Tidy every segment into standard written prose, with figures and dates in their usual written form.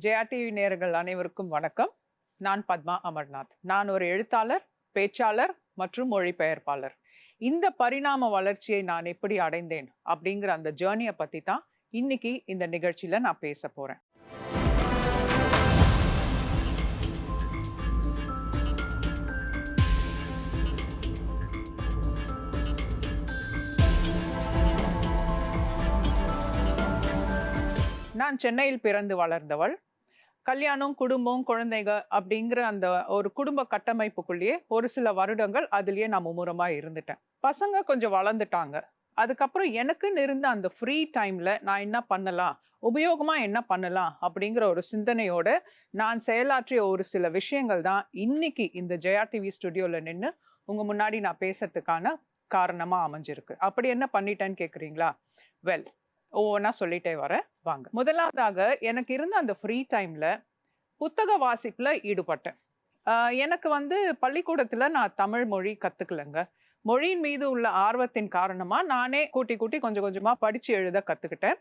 Jaya TV நேயர்கள் அனைவருக்கும் வணக்கம். நான் பத்மா அமர்நாத். நான் ஒரு எழுத்தாளர், பேச்சாளர் மற்றும் மொழிபெயர்ப்பாளர். இந்த பரிணாம வளர்ச்சியை நான் எப்படி அடைந்தேன் அப்படிங்கிற அந்த ஜேர்னியை பற்றி தான் இன்னைக்கு இந்த நிகழ்ச்சியில் நான் பேச போகிறேன். நான் சென்னையில் பிறந்து வளர்ந்தவள். கல்யாணம், குடும்பம், குழந்தைங்க அப்படிங்கிற அந்த ஒரு குடும்ப கட்டமைப்புக்குள்ளேயே ஒரு சில வருடங்கள் அதுலயே நான் மும்முரமா இருந்துட்டேன். பசங்க கொஞ்சம் வளர்ந்துட்டாங்க. அதுக்கப்புறம் எனக்குன்னு இருந்த அந்த ஃப்ரீ டைம்ல நான் என்ன பண்ணலாம், உபயோகமா என்ன பண்ணலாம் அப்படிங்கிற ஒரு சிந்தனையோட நான் செயலாற்றிய ஒரு சில விஷயங்கள் தான் இன்னைக்கு இந்த ஜெயா டிவி ஸ்டுடியோல நின்று உங்க முன்னாடி நான் பேசுறதுக்கான காரணமா அமைஞ்சிருக்கு. அப்படி என்ன பண்ணிட்டேன்னு கேக்குறீங்களா? வெல், ஒவ்வொன்றா சொல்லிட்டே வரேன், வாங்க. முதலாவதாக எனக்கு இருந்த அந்த ஃப்ரீ டைம்ல புத்தக வாசிப்புல ஈடுபட்டேன். எனக்கு பள்ளிக்கூடத்துல நான் தமிழ் மொழி கத்துக்கலங்க. மொழியின் மீது உள்ள ஆர்வத்தின் காரணமா நானே கூட்டி கூட்டி கொஞ்சம் கொஞ்சமா படிச்சு எழுத கத்துக்கிட்டேன்.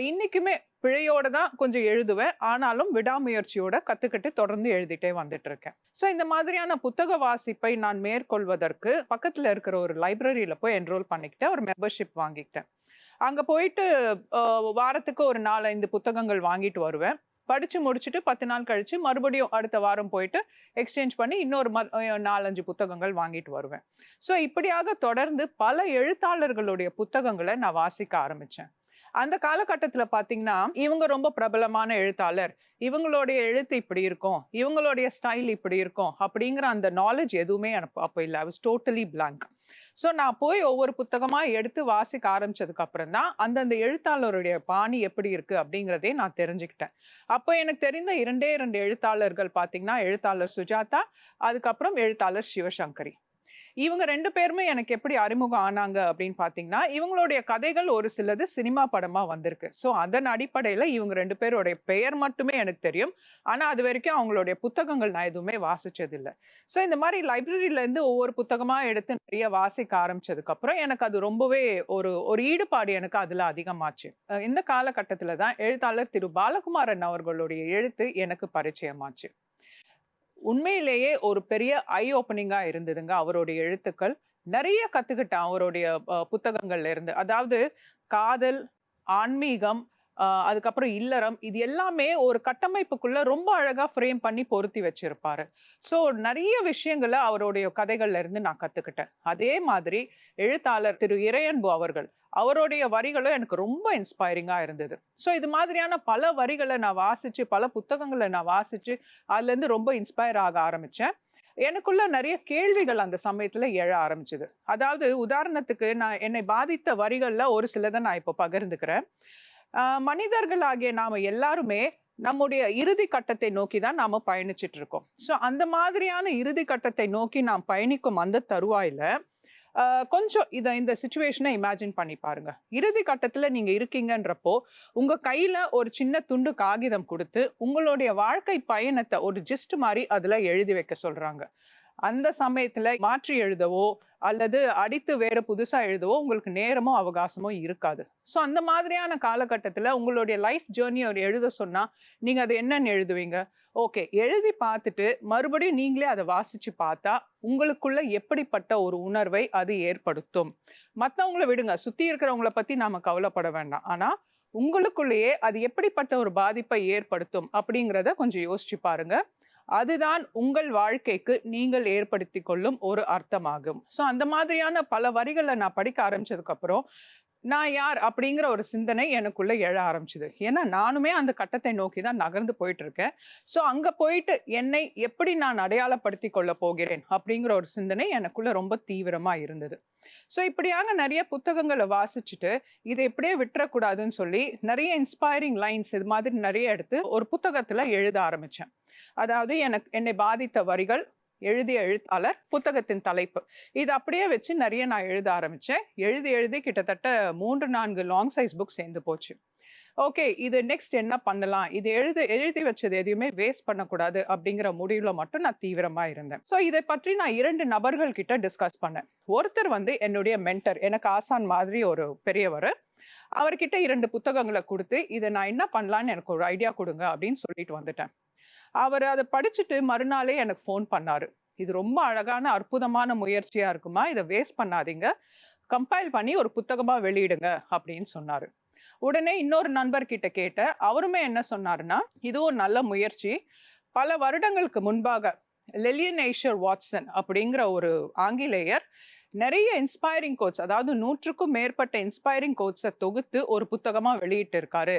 இன்னைக்குமே பிழையோட தான் கொஞ்சம் எழுதுவேன், ஆனாலும் விடாமுயற்சியோட கத்துக்கிட்டு தொடர்ந்து எழுதிட்டே வந்துட்டு இருக்கேன். ஸோ இந்த மாதிரியான புத்தக வாசிப்பை நான் மேற்கொள்வதற்கு பக்கத்துல இருக்கிற ஒரு லைப்ரரியில போய் என்ரோல் பண்ணிக்கிட்டேன், ஒரு மெம்பர்ஷிப் வாங்கிக்கிட்டேன். அங்க போயிட்டு வாரத்துக்கு ஒரு 4-5 புத்தகங்கள் வாங்கிட்டு வருவேன். படிச்சு முடிச்சுட்டு 10 நாள் கழிச்சு மறுபடியும் அடுத்த வாரம் போயிட்டு எக்ஸ்சேஞ்ச் பண்ணி இன்னொரு 4-5 புத்தகங்கள் வாங்கிட்டு வருவேன். ஸோ இப்படியாக தொடர்ந்து பல எழுத்தாளர்களுடைய புத்தகங்களை நான் வாசிக்க ஆரம்பிச்சேன். அந்த காலகட்டத்துல பாத்தீங்கன்னா, இவங்க ரொம்ப பிரபலமான எழுத்தாளர், இவங்களுடைய எழுத்து இப்படி இருக்கும், இவங்களுடைய ஸ்டைல் இப்படி இருக்கும் அப்படிங்கிற அந்த நாலேஜ் எதுவுமே எனக்கு அப்போ இல்லை. I was totally blank. So நான் போய் ஒவ்வொரு புத்தகமா எடுத்து வாசிக்க ஆரம்பிச்சதுக்கு அப்புறம் தான் அந்தந்த எழுத்தாளருடைய பாணி எப்படி இருக்கு அப்படிங்கிறதே நான் தெரிஞ்சுக்கிட்டேன். அப்போ எனக்கு தெரிந்த 2 எழுத்தாளர்கள் பாத்தீங்கன்னா, எழுத்தாளர் சுஜாதா, அதுக்கப்புறம் எழுத்தாளர் சிவசங்கரி. இவங்க 2 பேருமே எனக்கு எப்படி அறிமுகம் ஆனாங்க அப்படின்னு பாத்தீங்கன்னா, இவங்களுடைய கதைகள் ஒரு சிலது சினிமா படமா வந்திருக்கு. ஸோ அதன் அடிப்படையில இவங்க 2 பேருடைய பெயர் மட்டுமே எனக்கு தெரியும். ஆனா அது வரைக்கும் அவங்களுடைய புத்தகங்கள் நான் எதுவுமே வாசிச்சது இல்லை. ஸோ இந்த மாதிரி லைப்ரரியில இருந்து ஒவ்வொரு புத்தகமா எடுத்து நிறைய வாசிக்க ஆரம்பிச்சதுக்கு அப்புறம் எனக்கு அது ரொம்பவே ஒரு ஈடுபாடு எனக்கு அதுல அதிகமாச்சு. இந்த காலகட்டத்துல தான் எழுத்தாளர் திரு பாலகுமாரன் அவர்களுடைய எழுத்து எனக்கு பரிச்சயமாச்சு. உண்மையிலேயே ஒரு பெரிய ஐ ஓப்பனிங்கா இருந்ததுங்க அவருடைய எழுத்துக்கள். நிறைய கத்துக்கிட்டேன் அவருடைய புத்தகங்கள்ல இருந்து. அதாவது காதல், ஆன்மீகம், அதுக்கப்புறம் இல்லறம், இது எல்லாமே ஒரு கட்டமைப்புக்குள்ள ரொம்ப அழகா ஃப்ரேம் பண்ணி பொருத்தி வச்சிருப்பாரு. ஸோ நிறைய விஷயங்களை அவருடைய கதைகள்ல இருந்து நான் கத்துக்கிட்டேன். அதே மாதிரி எழுத்தாளர் திரு இறையன்பு அவருடைய வரிகளும் எனக்கு ரொம்ப இன்ஸ்பைரிங்கா இருந்தது. ஸோ இது மாதிரியான பல வரிகளை நான் வாசிச்சு, பல புத்தகங்களை நான் வாசிச்சு அதுல இருந்து ரொம்ப இன்ஸ்பயர் ஆக ஆரம்பிச்சேன். எனக்குள்ள நிறைய கேள்விகள் அந்த சமயத்துல எழ ஆரம்பிச்சது. அதாவது உதாரணத்துக்கு நான் என்னை பாதித்த வரிகள்ல ஒரு சிலதை நான் இப்போ பகிர்ந்துக்கிறேன். மனிதர்களாகிய நாம எல்லாருமே நம்முடைய இறுதி கட்டத்தை நோக்கி தான் நாம பயணிச்சுட்டு இருக்கோம். ஸோ அந்த மாதிரியான இறுதி கட்டத்தை நோக்கி நாம் பயணிக்கும் அந்த தருவாயில கொஞ்சம் இந்த சிச்சுவேஷனை இமேஜின் பண்ணி பாருங்க. இறுதி கட்டத்துல நீங்க இருக்கீங்கன்றப்போ உங்க கையில ஒரு சின்ன துண்டு காகிதம் கொடுத்து உங்களுடைய வாழ்க்கை பயணத்தை ஒரு ஜிஸ்ட் மாதிரி அதுல எழுதி வைக்க சொல்றாங்க. அந்த சமயத்துல மாற்றி எழுதவோ அல்லது அடித்து வேற புதுசா எழுதவோ உங்களுக்கு நேரமோ அவகாசமோ இருக்காது. ஸோ அந்த மாதிரியான காலகட்டத்துல உங்களுடைய லைஃப் ஜேர்னி எழுத சொன்னா நீங்க அது என்னன்னு எழுதுவீங்க? ஓகே, எழுதி பார்த்துட்டு மறுபடியும் நீங்களே அதை வாசிச்சு பார்த்தா உங்களுக்குள்ள எப்படிப்பட்ட ஒரு உணர்வை அது ஏற்படுத்தும்? மற்றவங்கள விடுங்க, சுத்தி இருக்கிறவங்கள பத்தி நாம கவலைப்பட வேண்டாம். ஆனா உங்களுக்குள்ளேயே அது எப்படிப்பட்ட ஒரு பாதிப்பை ஏற்படுத்தும் அப்படிங்கிறத கொஞ்சம் யோசிச்சு பாருங்க. அதுதான் உங்கள் வாழ்க்கைக்கு நீங்கள் ஏற்படுத்தி கொள்ளும் ஒரு அர்த்தமாகும். ஸோ அந்த மாதிரியான பல வரிகளை நான் படிக்க ஆரம்பிச்சதுக்கு அப்புறம் நான் யார் அப்படிங்கிற ஒரு சிந்தனை எனக்குள்ள எழ ஆரம்பிச்சுது. ஏன்னா நானுமே அந்த கட்டத்தை நோக்கி தான் நகர்ந்து போயிட்டு இருக்கேன். ஸோ அங்க போயிட்டு என்னை எப்படி நான் அடையாளப்படுத்தி கொள்ள போகிறேன் அப்படிங்கிற ஒரு சிந்தனை எனக்குள்ள ரொம்ப தீவிரமா இருந்தது. ஸோ இப்படியாக நிறைய புத்தகங்களை வாசிச்சுட்டு இதை இப்படியே விட்டுறக்கூடாதுன்னு சொல்லி நிறைய இன்ஸ்பைரிங் லைன்ஸ் இது மாதிரி நிறைய எடுத்து ஒரு புத்தகத்துல எழுத ஆரம்பிச்சேன். அதாவது என்னை பாதித்த வரிகள், எழுதிய எழுத்தாளர், புத்தகத்தின் தலைப்பு, இது அப்படியே வச்சு நிறைய நான் எழுத ஆரம்பிச்சேன். எழுதி கிட்டத்தட்ட 3-4 லாங் சைஸ் புக் சேர்ந்து போச்சு. ஓகே, இது நெக்ஸ்ட் என்ன பண்ணலாம், இது எழுதி வச்சது எதையுமே வேஸ்ட் பண்ணக்கூடாது அப்படிங்கிற முடிவுல மட்டும் நான் தீவிரமா இருந்தேன். ஸோ இதை பற்றி நான் 2 நபர்கள் கிட்ட டிஸ்கஸ் பண்ணேன். ஒருத்தர் என்னுடைய மென்டர், எனக்கு ஆசான் மாதிரி ஒரு பெரியவர். அவர்கிட்ட 2 புத்தகங்கள குடுத்து, "இத நான் என்ன பண்ணலான்னு எனக்கு ஒரு ஐடியா குடுங்க" அப்படின்னு சொல்லிட்டு வந்துட்டேன். அவரு அத படிச்சுட்டு மறுநாளே எனக்கு ஃபோன் பண்ணாரு. "இது ரொம்ப அழகான, அற்புதமான முயற்சியா இருக்கும்மா. இத வேஸ்ட் பண்ணாதீங்க. கம்பைல் பண்ணி ஒரு புத்தகமா வெளியிடுங்க" அப்படின்னு சொன்னாரு. உடனே இன்னொரு நண்பர்கிட்ட கேட்டேன். அவருமே என்ன சொன்னாருன்னா, "இது ஒரு நல்ல முயற்சி. பல வருடங்களுக்கு முன்பாக லெலியன் எய்ஷர் வாட்சன் அப்படிங்கிற ஒரு ஆங்கிலேயர் நிறைய இன்ஸ்பைரிங் கோட்ஸ், அதாவது 100க்கும் மேற்பட்ட இன்ஸ்பைரிங் கோட்ஸை தொகுத்து ஒரு புத்தகமா வெளியிட்டு இருக்காரு.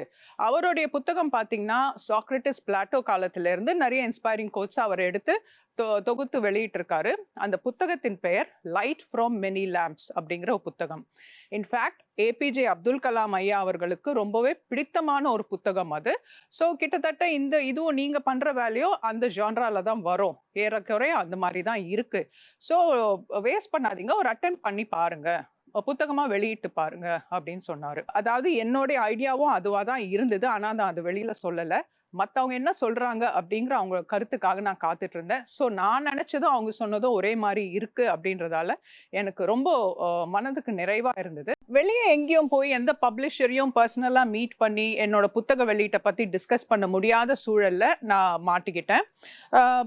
அவருடைய புத்தகம் பார்த்தீங்கன்னா, சாக்ரட்டிஸ், பிளாட்டோ காலத்துல இருந்து நிறைய இன்ஸ்பைரிங் கோட்ஸ் அவர் எடுத்து தொகுத்து வெளியிட்டிருக்காரு. அந்த புத்தகத்தின் பெயர் லைட் ஃப்ரம் மெனி லேம்ப்ஸ் அப்படிங்கிற ஒரு புத்தகம். இன்ஃபேக்ட் ஏபிஜே அப்துல் கலாம் ஐயா அவர்களுக்கு ரொம்பவே பிடித்தமான ஒரு புத்தகம் அது. ஸோ கிட்டத்தட்ட இதுவும் நீங்க பண்ற வேலையோ அந்த ஜான்ரால தான் வரும். ஏறக்குறைய அந்த மாதிரி தான் இருக்கு. ஸோ வேஸ்ட் பண்ணாதீங்க, ஒரு அட்டெம்ப்ட் பண்ணி பாருங்க, புத்தகமா வெளியிட்டு பாருங்க அப்படின்னு சொன்னாரு. அதாவது என்னுடைய ஐடியாவும் அதுவா தான் இருந்தது. ஆனா நான் அது வெளியில சொல்லல. மத்தவங்க என்ன சொல்றாங்க அப்படிங்கிற அவங்க கருத்துக்காக நான் காத்துட்டு இருந்தேன். ஸோ நான் நினைச்சதும் அவங்க சொன்னதும் ஒரே மாதிரி இருக்கு அப்படின்றதால எனக்கு ரொம்ப மனதுக்கு நிறைவா இருந்தது. வெளியே எங்கேயும் போய் எந்த பப்ளிஷரையும் பர்சனலா மீட் பண்ணி என்னோட புத்தக வெளியீட்டை பத்தி டிஸ்கஸ் பண்ண முடியாத சூழல்ல நான் மாட்டிக்கிட்டேன்.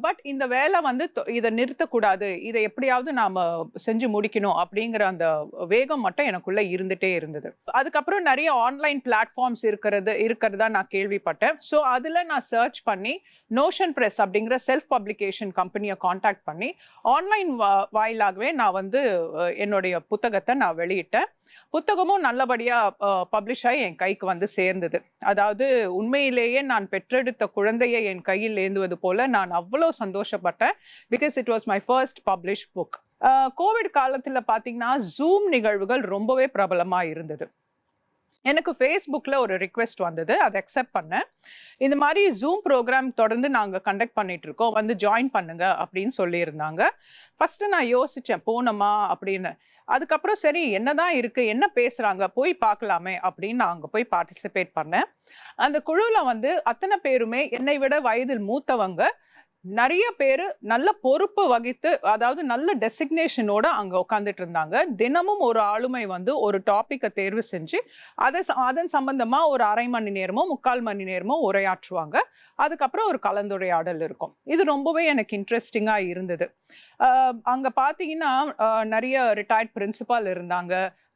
பட் இந்த வேலை வந்து இதை நிறுத்தக்கூடாது, இதை எப்படியாவது நாம செஞ்சு முடிக்கணும் அப்படிங்கிற அந்த வேகம் மட்டும் எனக்குள்ள இருந்துட்டே இருந்தது. அதுக்கப்புறம் நிறைய ஆன்லைன் பிளாட்ஃபார்ம்ஸ் இருக்கிறதா நான் கேள்விப்பட்டேன். ஸோ அதுல நான் சர்ச் பண்ணி நோஷன் பிரஸ் அப்படிங்கிற செல்ஃப் பப்ளிகேஷன் கம்பெனியை காண்டாக்ட் பண்ணி ஆன்லைன் வாயிலாகவே நான் வந்து என்னுடைய புத்தகத்தை நான் வெளியிட்டேன். புத்தகமும் நல்லபடியா பப்ளிஷ் ஆகி என் கைக்கு வந்து சேர்ந்தது. அதாவது உண்மையிலேயே நான் பெற்றெடுத்த குழந்தையை என் கையில் ஏந்துவது போல நான் அவ்வளோ சந்தோஷப்பட்டேன். Because it was my first publish book. COVID காலத்துல பாத்தீங்கன்னா ஜூம் நிகழ்வுகள் ரொம்பவே பிரபலமா இருந்தது. எனக்கு ஃபேஸ்புக்கில் ஒரு ரிக்வெஸ்ட் வந்தது, அதை அக்செப்ட் பண்ணேன். இந்த மாதிரி ஜூம் ப்ரோக்ராம் தொடர்ந்து நாங்கள் கண்டக்ட் பண்ணிட்டு இருக்கோம், வந்து ஜாயின் பண்ணுங்க அப்படின்னு சொல்லியிருந்தாங்க. ஃபர்ஸ்ட் நான் யோசித்தேன் போனோமா அப்படின்னு. அதுக்கப்புறம் சரி என்னதான் இருக்கு, என்ன பேசுறாங்க, போய் பார்க்கலாமே அப்படின்னு நான் அங்கே போய் பார்ட்டிசிபேட் பண்ணேன். அந்த குழுவில் வந்து அத்தனை பேருமே என்னை விட வயதில் மூத்தவங்க. நிறைய பேர் நல்ல பொறுப்பு வகித்து, அதாவது நல்ல டெசிக்னேஷனோட அங்க உட்காந்துட்டு இருந்தாங்க. தினமும் ஒரு ஆளுமை வந்து ஒரு டாபிக்கை தேர்வு செஞ்சு அதன் சம்பந்தமா ஒரு 1/2 மணி நேரமோ 3/4 மணி நேரமோ உரையாற்றுவாங்க. அதுக்கப்புறம் ஒரு கலந்துரையாடல் இருக்கும். இது ரொம்பவே எனக்கு இன்ட்ரெஸ்டிங்கா இருந்தது. அங்க பாத்தீங்கன்னா நிறைய ரிட்டையர்ட் பிரின்சிபால் இருந்தாங்க,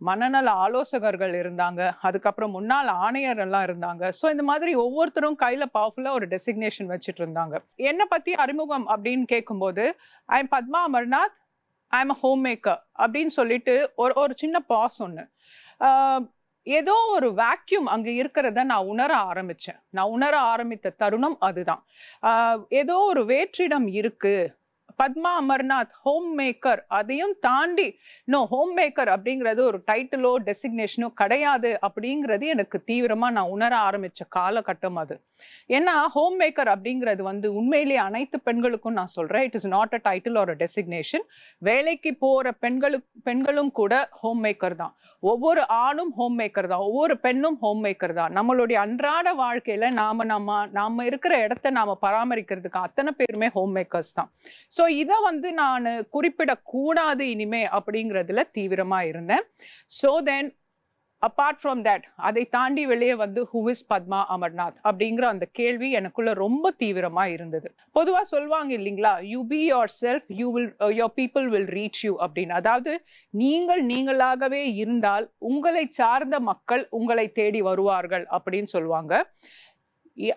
மனநல ஆலோசகர்கள் இருந்தாங்க, அதுக்கப்புறம் முன்னாள் ஆணையர் எல்லாம் இருந்தாங்க. ஸோ இந்த மாதிரி ஒவ்வொருத்தரும் கையில பவர்ஃபுல்லா ஒரு டெசிக்னேஷன் வச்சுட்டு இருந்தாங்க. என்னை பத்தி அறிமுகம் அப்படின்னு கேட்கும்போது, I am Padma Amarnath, I am a home maker அப்படின்னு சொல்லிட்டு ஒரு சின்ன பாஸ் ஒன்று. ஏதோ ஒரு வேக்யூம் அங்க இருக்கிறத நான் உணர ஆரம்பிச்சேன். நான் உணர ஆரம்பித்த தருணம் அதுதான். ஏதோ ஒரு வேற்றிடம் இருக்கு. பத்மா அமர்நாத் ஹோம் மேக்கர், அதையும் தாண்டி ஹோம் மேக்கர் அப்படிங்கிறது ஒரு டைட்டிலோ டெசிக்னேஷனோ கிடையாது அப்படிங்கிறது எனக்கு தீவிரமா நான் உணர ஆரம்பிச்ச காலகட்டம் அது. ஏன்னா ஹோம் மேக்கர் அப்படிங்கிறது வந்து உண்மையிலேயே அனைத்து பெண்களுக்கும் நான் சொல்றேன், it is not a title R a designation. வேலைக்கு போற பெண்களும் கூட ஹோம் மேக்கர் தான். ஒவ்வொரு ஆணும் ஹோம் மேக்கர் தான், ஒவ்வொரு பெண்ணும் ஹோம் மேக்கர் தான். நம்மளுடைய அன்றாட வாழ்க்கையில நாம இருக்கிற இடத்த நாம பராமரிக்கிறதுக்கு அத்தனை பேருமே ஹோம் மேக்கர்ஸ் தான். ஸோ இதை வந்து நான் குறிப்பிடக்கூடாது இனிமே அப்படிங்கிறதுல தீவிரமா இருந்தேன். So then apart from that, அதை தாண்டி வெளியே வந்து ஹூ இஸ் பத்மா அமர்நாத் அப்படிங்கிற அந்த கேள்வி எனக்குள்ள ரொம்ப தீவிரமா இருந்தது. பொதுவா சொல்லுவாங்க இல்லைங்களா, you be your self, your people will reach you அப்படின்னு. அதாவது நீங்களாகவே இருந்தால் உங்களை சார்ந்த மக்கள் உங்களை தேடி வருவார்கள் அப்படின்னு சொல்லுவாங்க.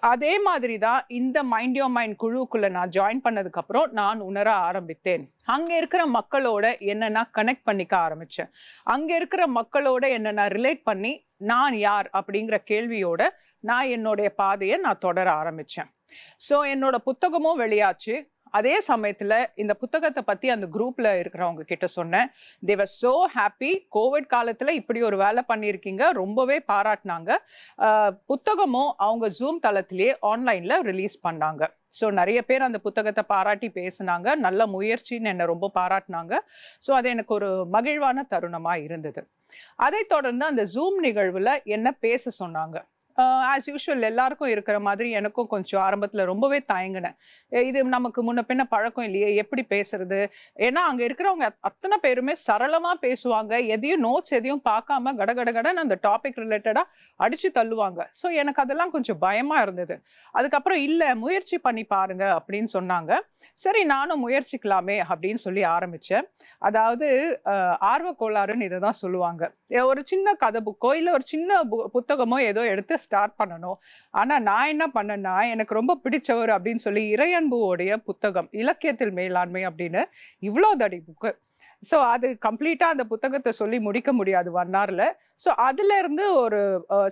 அதே மாதிரி தான் இந்த மைண்ட் யோர் மைண்ட் குழுக்குள்ள நான் ஜாயின் பண்ணதுக்கு அப்புறம் நான் உணர ஆரம்பித்தேன். அங்க இருக்கிற மக்களோட என்ன நான் கனெக்ட் பண்ணிக்க ஆரம்பிச்சேன். அங்க இருக்கிற மக்களோட என்ன நான் ரிலேட் பண்ணி நான் யார் அப்படிங்கிற கேள்வியோட நான் என்னுடைய பாதையை நான் தொடர ஆரம்பிச்சேன். ஸோ என்னோட புத்தகமும் வெளியாச்சு. அதே சமயத்துல இந்த புத்தகத்தை பத்தி அந்த குரூப்ல இருக்கிறவங்க கிட்ட சொன்னேன். they were so happy. Covid காலத்துல இப்படி ஒரு வேலை பண்ணியிருக்கீங்க, ரொம்பவே பாராட்டினாங்க. புத்தகமும் அவங்க ஜூம் தளத்திலேயே ஆன்லைன்ல ரிலீஸ் பண்ணாங்க. ஸோ நிறைய பேர் அந்த புத்தகத்தை பாராட்டி பேசினாங்க, நல்ல முயற்சின்னு என்னை ரொம்ப பாராட்டினாங்க. ஸோ அது எனக்கு ஒரு மகிழ்வான தருணமா இருந்தது. அதை தொடர்ந்து அந்த ஜூம் நிகழ்வுல என்ன பேச சொன்னாங்க. ஆஸ் யூஷுவல் எல்லாருக்கும் இருக்கிற மாதிரி எனக்கும் கொஞ்சம் ஆரம்பத்தில் ரொம்பவே தயங்கினேன். இது நமக்கு முன்ன பின்ன பழக்கம் இல்லையே, எப்படி பேசுறது? ஏன்னா அங்கே இருக்கிறவங்க அத்தனை பேருமே சரளமாக பேசுவாங்க. எதையும் நோட்ஸ் எதையும் பார்க்காம கடகடகடன்னு அந்த டாபிக் ரிலேட்டடாக அடித்து தள்ளுவாங்க. ஸோ எனக்கு அதெல்லாம் கொஞ்சம் பயமாக இருந்தது. அதுக்கப்புறம் இல்லை, முயற்சி பண்ணி பாருங்க அப்படின்னு சொன்னாங்க. சரி, நானும் முயற்சிக்கலாமே அப்படின்னு சொல்லி ஆரம்பித்தேன். அதாவது ஆர்வ கோளாறுன்னு இதை தான் சொல்லுவாங்க. ஒரு சின்ன கதை புக்கோ இல்லை ஒரு சின்ன புத்தகமோ ஏதோ எடுத்து ஸ்டார்ட் பண்ணணும். ஆனால் நான் என்ன பண்ணேன்னா, எனக்கு ரொம்ப பிடிச்சவர் அப்படின்னு சொல்லி இறையன்புவோடைய புத்தகம் இலக்கியத்தில் மேலாண்மை அப்படின்னு இவ்வளோ தடி புக்கு. ஸோ அது கம்ப்ளீட்டாக அந்த புத்தகத்தை சொல்லி முடிக்க முடியாது 1 hourல. ஸோ அதுலேருந்து ஒரு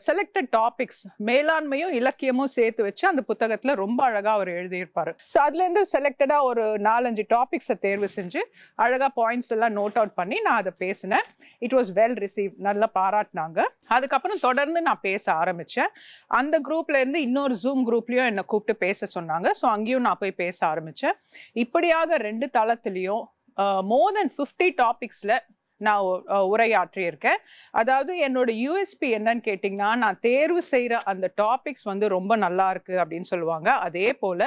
செலக்டட் டாபிக்ஸ் மேலாண்மையும் இலக்கியமும் சேர்த்து வச்சு அந்த புத்தகத்தில் ரொம்ப அழகாக அவர் எழுதியிருப்பார். ஸோ அதுலேருந்து செலக்டடாக ஒரு 4-5 டாபிக்ஸை தேர்வு செஞ்சு அழகாக பாயிண்ட்ஸ் எல்லாம் நோட் அவுட் பண்ணி நான் அதை பேசினேன். இட் வாஸ் வெல் ரிசீவ், நல்லா பாராட்டினாங்க. அதுக்கப்புறம் தொடர்ந்து நான் பேச ஆரம்பித்தேன். அந்த குரூப்லேருந்து இன்னொரு ஜூம் குரூப்லேயும் என்னை கூப்பிட்டு பேச சொன்னாங்க. ஸோ அங்கேயும் நான் போய் பேச ஆரம்பித்தேன். இப்படியாக 2 தளத்துலேயும் மோர் தென் 50 டாபிக்ஸில் நான் உரையாற்றி இருக்கேன். அதாவது என்னோட யூஎஸ்பி என்னன்னு கேட்டிங்கன்னா, நான் தேர்வு செய்கிற அந்த டாபிக்ஸ் வந்து ரொம்ப நல்லா இருக்குது அப்படின்னு சொல்லுவாங்க. அதே போல்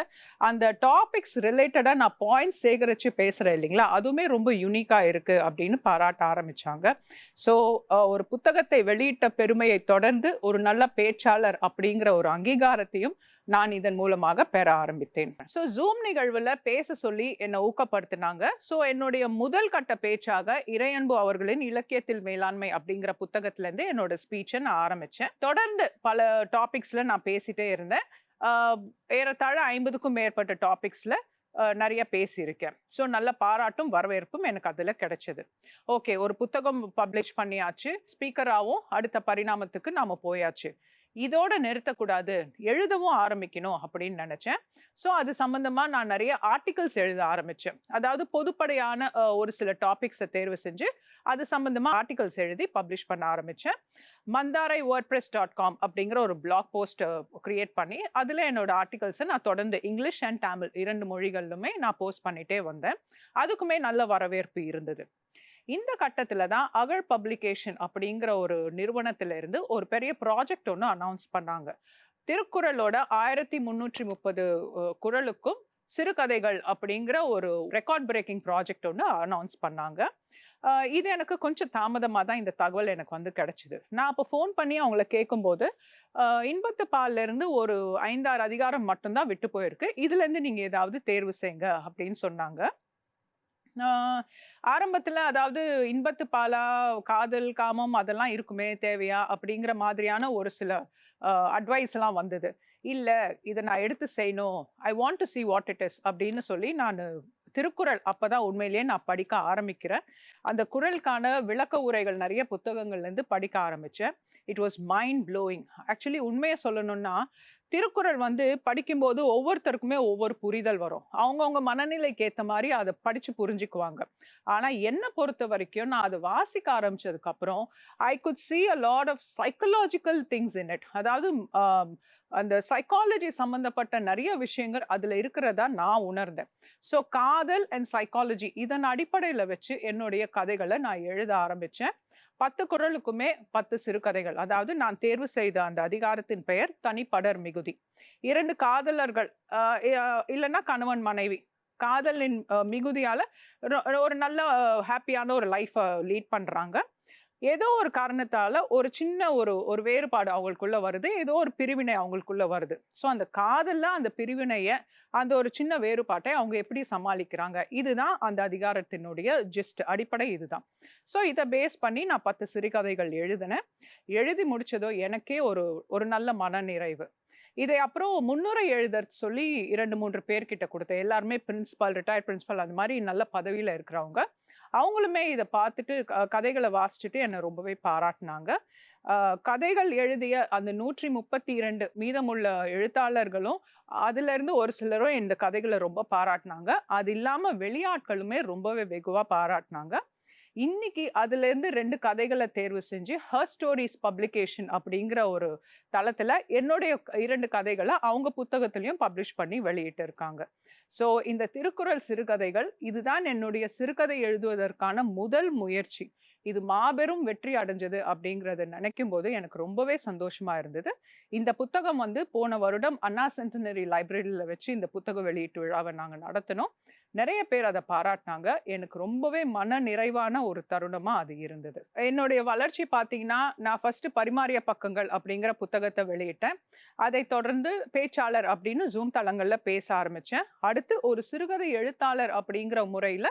அந்த டாபிக்ஸ் ரிலேட்டடாக நான் பாயிண்ட்ஸ் சேகரித்து பேசுகிறேன் இல்லைங்களா, அதுவுமே ரொம்ப யூனிக்காக இருக்குது அப்படின்னு பாராட்ட ஆரம்பித்தாங்க. ஸோ ஒரு புத்தகத்தை வெளியிட்ட பெருமையை தொடர்ந்து ஒரு நல்ல பேச்சாளர் அப்படிங்கிற ஒரு அங்கீகாரத்தையும் நான் இதன் மூலமாக பெற ஆரம்பித்தேன். ஸோ ஜூம் நிகழ்வில் பேச சொல்லி என்னை ஊக்கப்படுத்தினாங்க. ஸோ என்னுடைய முதல் கட்ட பேச்சாக இறையன்பு அவர்களின் இலக்கியத்தில் மேலாண்மை அப்படிங்கிற புத்தகத்திலேருந்து என்னோட ஸ்பீச்சை நான் ஆரம்பித்தேன். தொடர்ந்து பல டாபிக்ஸில் நான் பேசிட்டே இருந்தேன். ஏறத்தாழ 50க்கும் மேற்பட்ட டாபிக்ஸில் நிறைய பேசியிருக்கேன். ஸோ நல்ல பாராட்டும் வரவேற்பும் எனக்கு அதில் கிடைச்சது. ஓகே, ஒரு புத்தகம் பப்ளிஷ் பண்ணியாச்சு, ஸ்பீக்கராகவும் அடுத்த பரிணாமத்துக்கு நாம் போயாச்சு. இதோட நிறுத்தக்கூடாது, எழுதவும் ஆரம்பிக்கணும் அப்படின்னு நினைச்சேன். ஸோ அது சம்பந்தமா நான் நிறைய ஆர்டிகல்ஸ் எழுத ஆரம்பிச்சேன். அதாவது பொதுப்படையான ஒரு சில டாபிக்ஸை தேர்வு செஞ்சு அது சம்பந்தமா ஆர்டிகல்ஸ் எழுதி பப்ளிஷ் பண்ண ஆரம்பிச்சேன். mandharai.wordpress.com அப்படிங்கிற ஒரு பிளாக் போஸ்ட் கிரியேட் பண்ணி அதில் என்னோட ஆர்டிகல்ஸை நான் தொடர்ந்து இங்கிலீஷ் அண்ட் தமிழ் 2 மொழிகளிலுமே நான் போஸ்ட் பண்ணிட்டே வந்தேன். அதுக்குமே நல்ல வரவேற்பு இருந்தது. இந்த கட்டத்தில் தான் அகழ் பப்ளிகேஷன் அப்படிங்கிற ஒரு நிறுவனத்திலிருந்து ஒரு பெரிய ப்ராஜெக்ட் ஒன்று அனௌன்ஸ் பண்ணாங்க. திருக்குறளோட 1330 குறளுக்கும் சிறுகதைகள் அப்படிங்கிற ஒரு ரெக்கார்ட் பிரேக்கிங் ப்ராஜெக்ட் ஒன்று அனௌன்ஸ் பண்ணாங்க. இது எனக்கு கொஞ்சம் தாமதமாக தான் இந்த தகவல் எனக்கு வந்து கிடைச்சிது. நான் அப்போ ஃபோன் பண்ணி அவங்கள கேட்கும்போது, இன்பத்து பால்லேருந்து ஒரு 5-6 அதிகாரம் மட்டும்தான் விட்டு போயிருக்கு, இதுலேருந்து நீங்கள் ஏதாவது தேர்வு செய்யுங்க அப்படின்னு சொன்னாங்க. ஆரம்பத்தில் அதாவது இன்பத்து பாலா, காதல், காமம் அதெல்லாம் இருக்குமே, தேவையா அப்படிங்கிற மாதிரியான ஒரு சில அட்வைஸ் எல்லாம் வந்தது. இல்லை, இதை நான் எடுத்து செய்யணும், I want to see what it is அப்படின்னு சொல்லி நான் திருக்குறள் அப்பதான் உண்மையிலேயே நான் படிக்க ஆரம்பிக்கிறேன். அந்த குறளுக்கான விளக்க உரைகள் நிறைய புத்தகங்கள்லேருந்து படிக்க ஆரம்பித்தேன். It was mind blowing. Actually உண்மையை சொல்லணும்னா, திருக்குறள் வந்து படிக்கும்போது ஒவ்வொருத்தருக்குமே ஒவ்வொரு புரிதல் வரும். அவங்கவுங்க மனநிலைக்கு ஏற்ற மாதிரி அதை படித்து புரிஞ்சுக்குவாங்க. ஆனால் என்னை பொறுத்த வரைக்கும் நான் அதை வாசிக்க ஆரம்பித்ததுக்கப்புறம் I could see a lot of psychological things in it. அதாவது அந்த சைக்காலஜி சம்மந்தப்பட்ட நிறைய விஷயங்கள் அதில் இருக்கிறதா நான் உணர்ந்தேன். ஸோ காதல் அண்ட் சைக்காலஜி இதன் அடிப்படையில் வச்சு என்னுடைய கதைகளை நான் எழுத ஆரம்பித்தேன். 10 குறளுக்குமே 10 சிறுகதைகள். அதாவது நான் தேர்வு செய்த அந்த அதிகாரத்தின் பெயர் தனிப்படர் மிகுதி. 2 காதலர்கள், இல்லைன்னா கணவன் மனைவி, காதலின் மிகுதியால ஒரு நல்ல ஹாப்பியான ஒரு லைஃப்பை லீட் பண்றாங்க. ஏதோ ஒரு காரணத்தால ஒரு சின்ன ஒரு வேறுபாடு அவங்களுக்குள்ள வருது, ஏதோ ஒரு பிரிவினை அவங்களுக்குள்ள வருது. ஸோ அந்த காதல்ல அந்த பிரிவினையை, அந்த ஒரு சின்ன வேறுபாட்டை அவங்க எப்படி சமாளிக்கிறாங்க, இதுதான் அந்த அதிகாரத்தினுடைய ஜிஸ்ட், அடிப்படை இதுதான். ஸோ இதை பேஸ் பண்ணி நான் 10 சிறுகதைகள் எழுதினேன். எழுதி முடிச்சதோ எனக்கே ஒரு நல்ல மனநிறைவு. இதை அப்புறம் முன்னுரை எழுத சொல்லி 2-3 பேர்கிட்ட கொடுத்தேன். எல்லாருமே பிரின்சிபால், ரிட்டையர்ட் பிரின்சிபால், அந்த மாதிரி நல்ல பதவியில் இருக்கிறவங்க. அவங்களுமே இதை பார்த்துட்டு கதைகளை வாசிச்சுட்டு என்னை ரொம்பவே பாராட்டினாங்க. கதைகள் எழுதிய அந்த 132 மீதமுள்ள எழுத்தாளர்களும் அதுலேருந்து ஒரு சிலரும் இந்த கதைகளை ரொம்ப பாராட்டினாங்க. அது இல்லாமல் வெளியாட்களுமே ரொம்பவே வெகுவாக பாராட்டினாங்க. இன்னைக்கு அதுலேருந்து 2 கதைகளை தேர்வு செஞ்சு ஹர் ஸ்டோரிஸ் பப்ளிகேஷன் அப்படிங்கிற ஒரு தளத்தில் என்னுடைய 2 கதைகளை அவங்க புத்தகத்திலையும் பப்ளிஷ் பண்ணி வெளியிட்டு இருக்காங்க. ஸோ இந்த திருக்குறள் சிறுகதைகள் இதுதான் என்னுடைய சிறுகதை எழுதுவதற்கான முதல் முயற்சி. இது மாபெரும் வெற்றி அடைஞ்சது அப்படிங்கறத நினைக்கும் போது எனக்கு ரொம்பவே சந்தோஷமா இருந்தது. இந்த புத்தகம் வந்து போன வருடம் அண்ணா சென்டினரி லைப்ரரியில வச்சு இந்த புத்தக வெளியீட்டு விழாவை நாங்க நடத்தினோம். நிறைய பேர் அதை பாராட்டினாங்க. எனக்கு ரொம்பவே மன நிறைவான ஒரு தருணமா அது இருந்தது. என்னுடைய வளர்ச்சி பார்த்தீங்கன்னா, நான் ஃபர்ஸ்ட் பரிமாறிய பக்கங்கள் அப்படிங்கிற புத்தகத்தை வெளியிட்டேன். அதை தொடர்ந்து பேச்சாளர் அப்படின்னு ஜூம் தளங்கள்ல பேச ஆரம்பிச்சேன். அடுத்து ஒரு சிறுகதை எழுத்தாளர் அப்படிங்கிற முறையில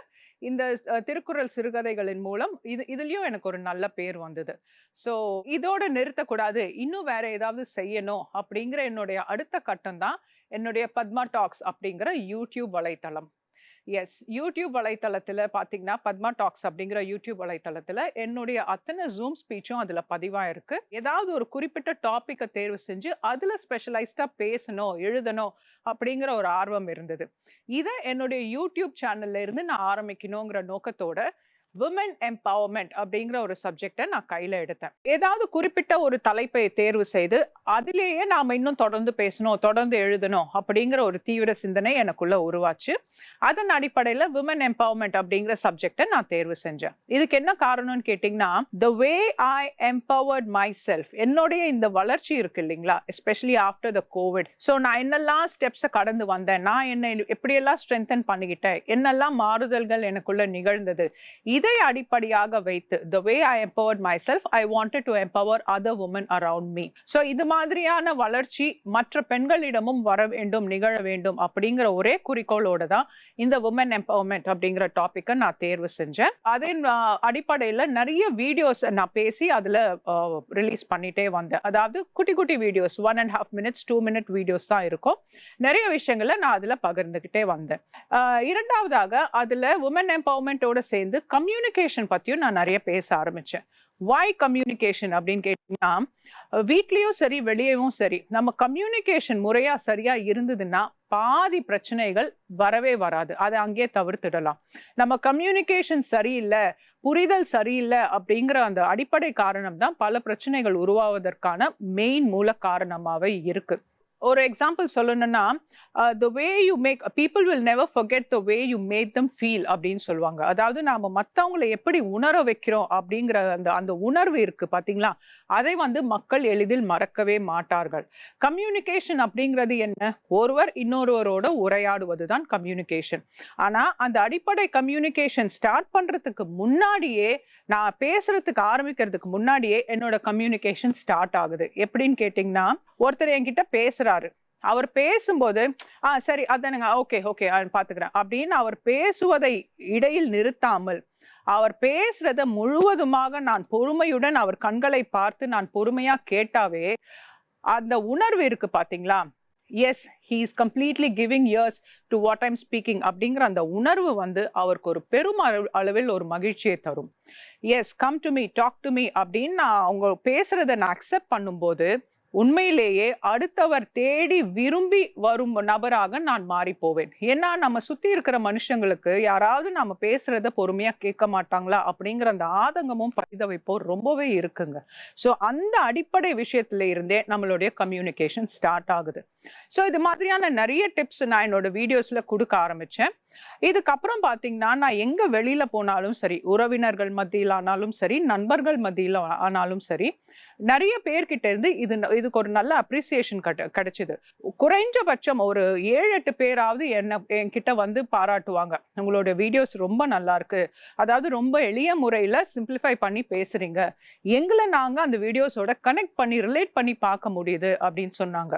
இந்த திருக்குறள் சிறுகதைகளின் மூலம் இதுலயும் எனக்கு ஒரு நல்ல பேர் வந்தது. ஸோ இதோட நிறுத்தக்கூடாது, இன்னும் வேற ஏதாவது செய்யணும் அப்படிங்கிற என்னுடைய அடுத்த கட்டம் தான் என்னுடைய பத்மா டாக்ஸ் அப்படிங்கிற யூடியூப் வலைத்தளம். எஸ், யூடியூப் வலைத்தளத்துல பாத்தீங்கன்னா பத்மா டாக்ஸ் அப்படிங்கிற யூடியூப் வலைத்தளத்துல என்னுடைய அத்தனை ஜூம் ஸ்பீச்சும் அதுல பதிவா இருக்கு. ஏதாவது ஒரு குறிப்பிட்ட டாபிக்கை தேர்வு செஞ்சு அதுல ஸ்பெஷலைஸ்டா பேசணும், எழுதணும் அப்படிங்கிற ஒரு ஆர்வம் இருந்தது. இதை என்னுடைய யூடியூப் சேனல்ல இருந்து நான் ஆரம்பிக்கணுங்கிற நோக்கத்தோட விமன் எம்பவர்மெண்ட் அப்படிங்கிற ஒரு சப்ஜெக்டை நான் கையில எடுத்தேன். ஏதாவது குறிப்பிட்ட ஒரு தலைப்பை தேர்வு செய்து அதிலேயே நாம இன்னும் தொடர்ந்து பேசணும், தொடர்ந்து எழுதணும் அப்படிங்கிற ஒரு தீவிர சிந்தனை எனக்குள்ள உருவாச்சு. அதன் அடிப்படையில விமன் எம்பவர்மெண்ட் அப்படிங்கிற சப்ஜெக்டை நான் தேர்வு செஞ்சேன். இதுக்கு என்ன காரணம்னு கேட்டீங்கன்னா, the way I empowered myself, என்னுடைய இந்த வளர்ச்சி இருக்கு இல்லைங்களா, especially after the Covid. So நான் என்னெல்லாம் ஸ்டெப்ஸை கடந்து வந்தேன், நான் என்ன எப்படியெல்லாம் ஸ்ட்ரென்தன் பண்ணிக்கிட்டேன், என்னெல்லாம் மாறுதல்கள் எனக்குள்ள நிகழ்ந்தது, இதை அடிப்படையாக வைத்து the way I empowered myself, I wanted to empower other women around me. So இது மாதிரியான வளர்ச்சி மற்ற பெண்களிடமும் வர வேண்டும், நிகழ வேண்டும் அப்படிங்கிற ஒரே குறிக்கோளோட தான் இந்த women empowerment அப்படிங்கிற டாபிக்கை நான் தேர்வு செஞ்சேன். அதன் அடிப்படையில் நிறைய வீடியோஸ் நான் பேசி அதுல ரிலீஸ் பண்ணிட்டே வந்தேன். அதாவது குட்டி குட்டி வீடியோஸ், 1.5 minutes 2 minute வீடியோஸ் தான் இருக்கும். நிறைய விஷயங்களை நான் அதுல பகிர்ந்துகிட்டே வந்தேன். இரண்டாவதாக அதுல women empowermentோட சேர்ந்து கம்யூனிகேஷன் பத்தியும் நான் நிறைய பேச ஆரம்பிச்சேன். வாய் கம்யூனிகேஷன் அப்படின்னு கேட்டீங்கன்னா, வீட்லயும் சரி வெளியவும் சரி நம்ம கம்யூனிகேஷன் முறையா சரியா இருந்ததுன்னா பாதி பிரச்சனைகள் வரவே வராது. அதை அங்கே தவிர்த்துடலாம். நம்ம கம்யூனிகேஷன் சரியில்லை, புரிதல் சரியில்லை அப்படிங்கிற அந்த அடிப்படை காரணம் தான் பல பிரச்சனைகள் உருவாவதற்கான மெயின் மூல காரணமாவே இருக்கு. ஒரு எக்ஸாம்பிள் சொல்லணும்னா, the way you make people will never forget the way you made them feel அப்படின்னு சொல்லுவாங்க. அதாவது நாம மற்றவங்களை எப்படி உணர வைக்கிறோம் அப்படிங்கிற அந்த உணர்வு இருக்கு பாத்தீங்களா, அதை வந்து மக்கள் எளிதில் மறக்கவே மாட்டார்கள். கம்யூனிகேஷன் அப்படிங்கிறது என்ன? ஒருவர் இன்னொருவரோட உரையாடுவதுதான் கம்யூனிகேஷன். ஆனா அந்த அடிப்படை கம்யூனிகேஷன் ஸ்டார்ட் பண்றதுக்கு முன்னாடியே, நான் பேசுறதுக்கு ஆரம்பிக்கிறதுக்கு முன்னாடியே என்னோட கம்யூனிகேஷன் ஸ்டார்ட் ஆகுது. எப்படின்னு கேட்டீங்கன்னா, ஒருத்தர் என்கிட்ட பேசுறாரு, அவர் பேசும்போது சரி அதானுங்க, ஓகே ஓகே பாத்துக்கிறேன் அப்படின்னு அவர் பேசுவதை இடையில் நிறுத்தாமல் அவர் பேசுறத முழுவதுமாக நான் பொறுமையுடன் அவர் கண்களை பார்த்து நான் பொறுமையா கேட்டாவே அந்த உணர்வு இருக்கு பாத்தீங்களா, S he is completely giving ears to what I'm speaking அப்படிங்கிற அந்த உணர்வு வந்து அவருக்கு ஒரு பெரும் அளவில் ஒரு மகிழ்ச்சியை தரும். Yes, come to me, talk to me அப்படின்னு நான் அவங்க பேசுறதை நான் அக்செப்ட் பண்ணும்போது உண்மையிலேயே அடுத்தவர் தேடி விரும்பி வரும் நபராக நான் மாறி போவேன். ஏன்னா நம்ம சுத்தி இருக்கிற மனுஷங்களுக்கு யாராவது நம்ம பேசுறத பொறுமையா கேட்க மாட்டாங்களா அப்படிங்கிற அந்த ஆதங்கமும் பரிதவிப்போ ரொம்பவே இருக்குங்க. ஸோ அந்த அடிப்படை விஷயத்துல இருந்தே நம்மளுடைய கம்யூனிகேஷன் ஸ்டார்ட் ஆகுது. ஸோ இது மாதிரியான நிறைய டிப்ஸ் நான் என்னோட வீடியோஸ்ல கொடுக்க ஆரம்பிச்சேன். இதுக்கப்புறம் பாத்தீங்கன்னா, நான் எங்க வெளியில போனாலும் சரி, உறவினர்கள் மத்தியில் ஆனாலும் சரி, நண்பர்கள் மத்தியில் ஆனாலும் சரி, நிறைய பேர்கிட்ட இருந்து இதுக்கு ஒரு நல்ல அப்ரிசியேஷன் கிடைச்சது. குறைஞ்சபட்சம் ஒரு 7-8 பேராவது என்கிட்ட வந்து பாராட்டுவாங்க, உங்களோட வீடியோஸ் ரொம்ப நல்லா இருக்கு, அதாவது ரொம்ப எளிய முறையில சிம்பிளிஃபை பண்ணி பேசுறீங்க, எங்களை நாங்க அந்த வீடியோஸோட கனெக்ட் பண்ணி ரிலேட் பண்ணி பார்க்க முடியுது அப்படின்னு சொன்னாங்க.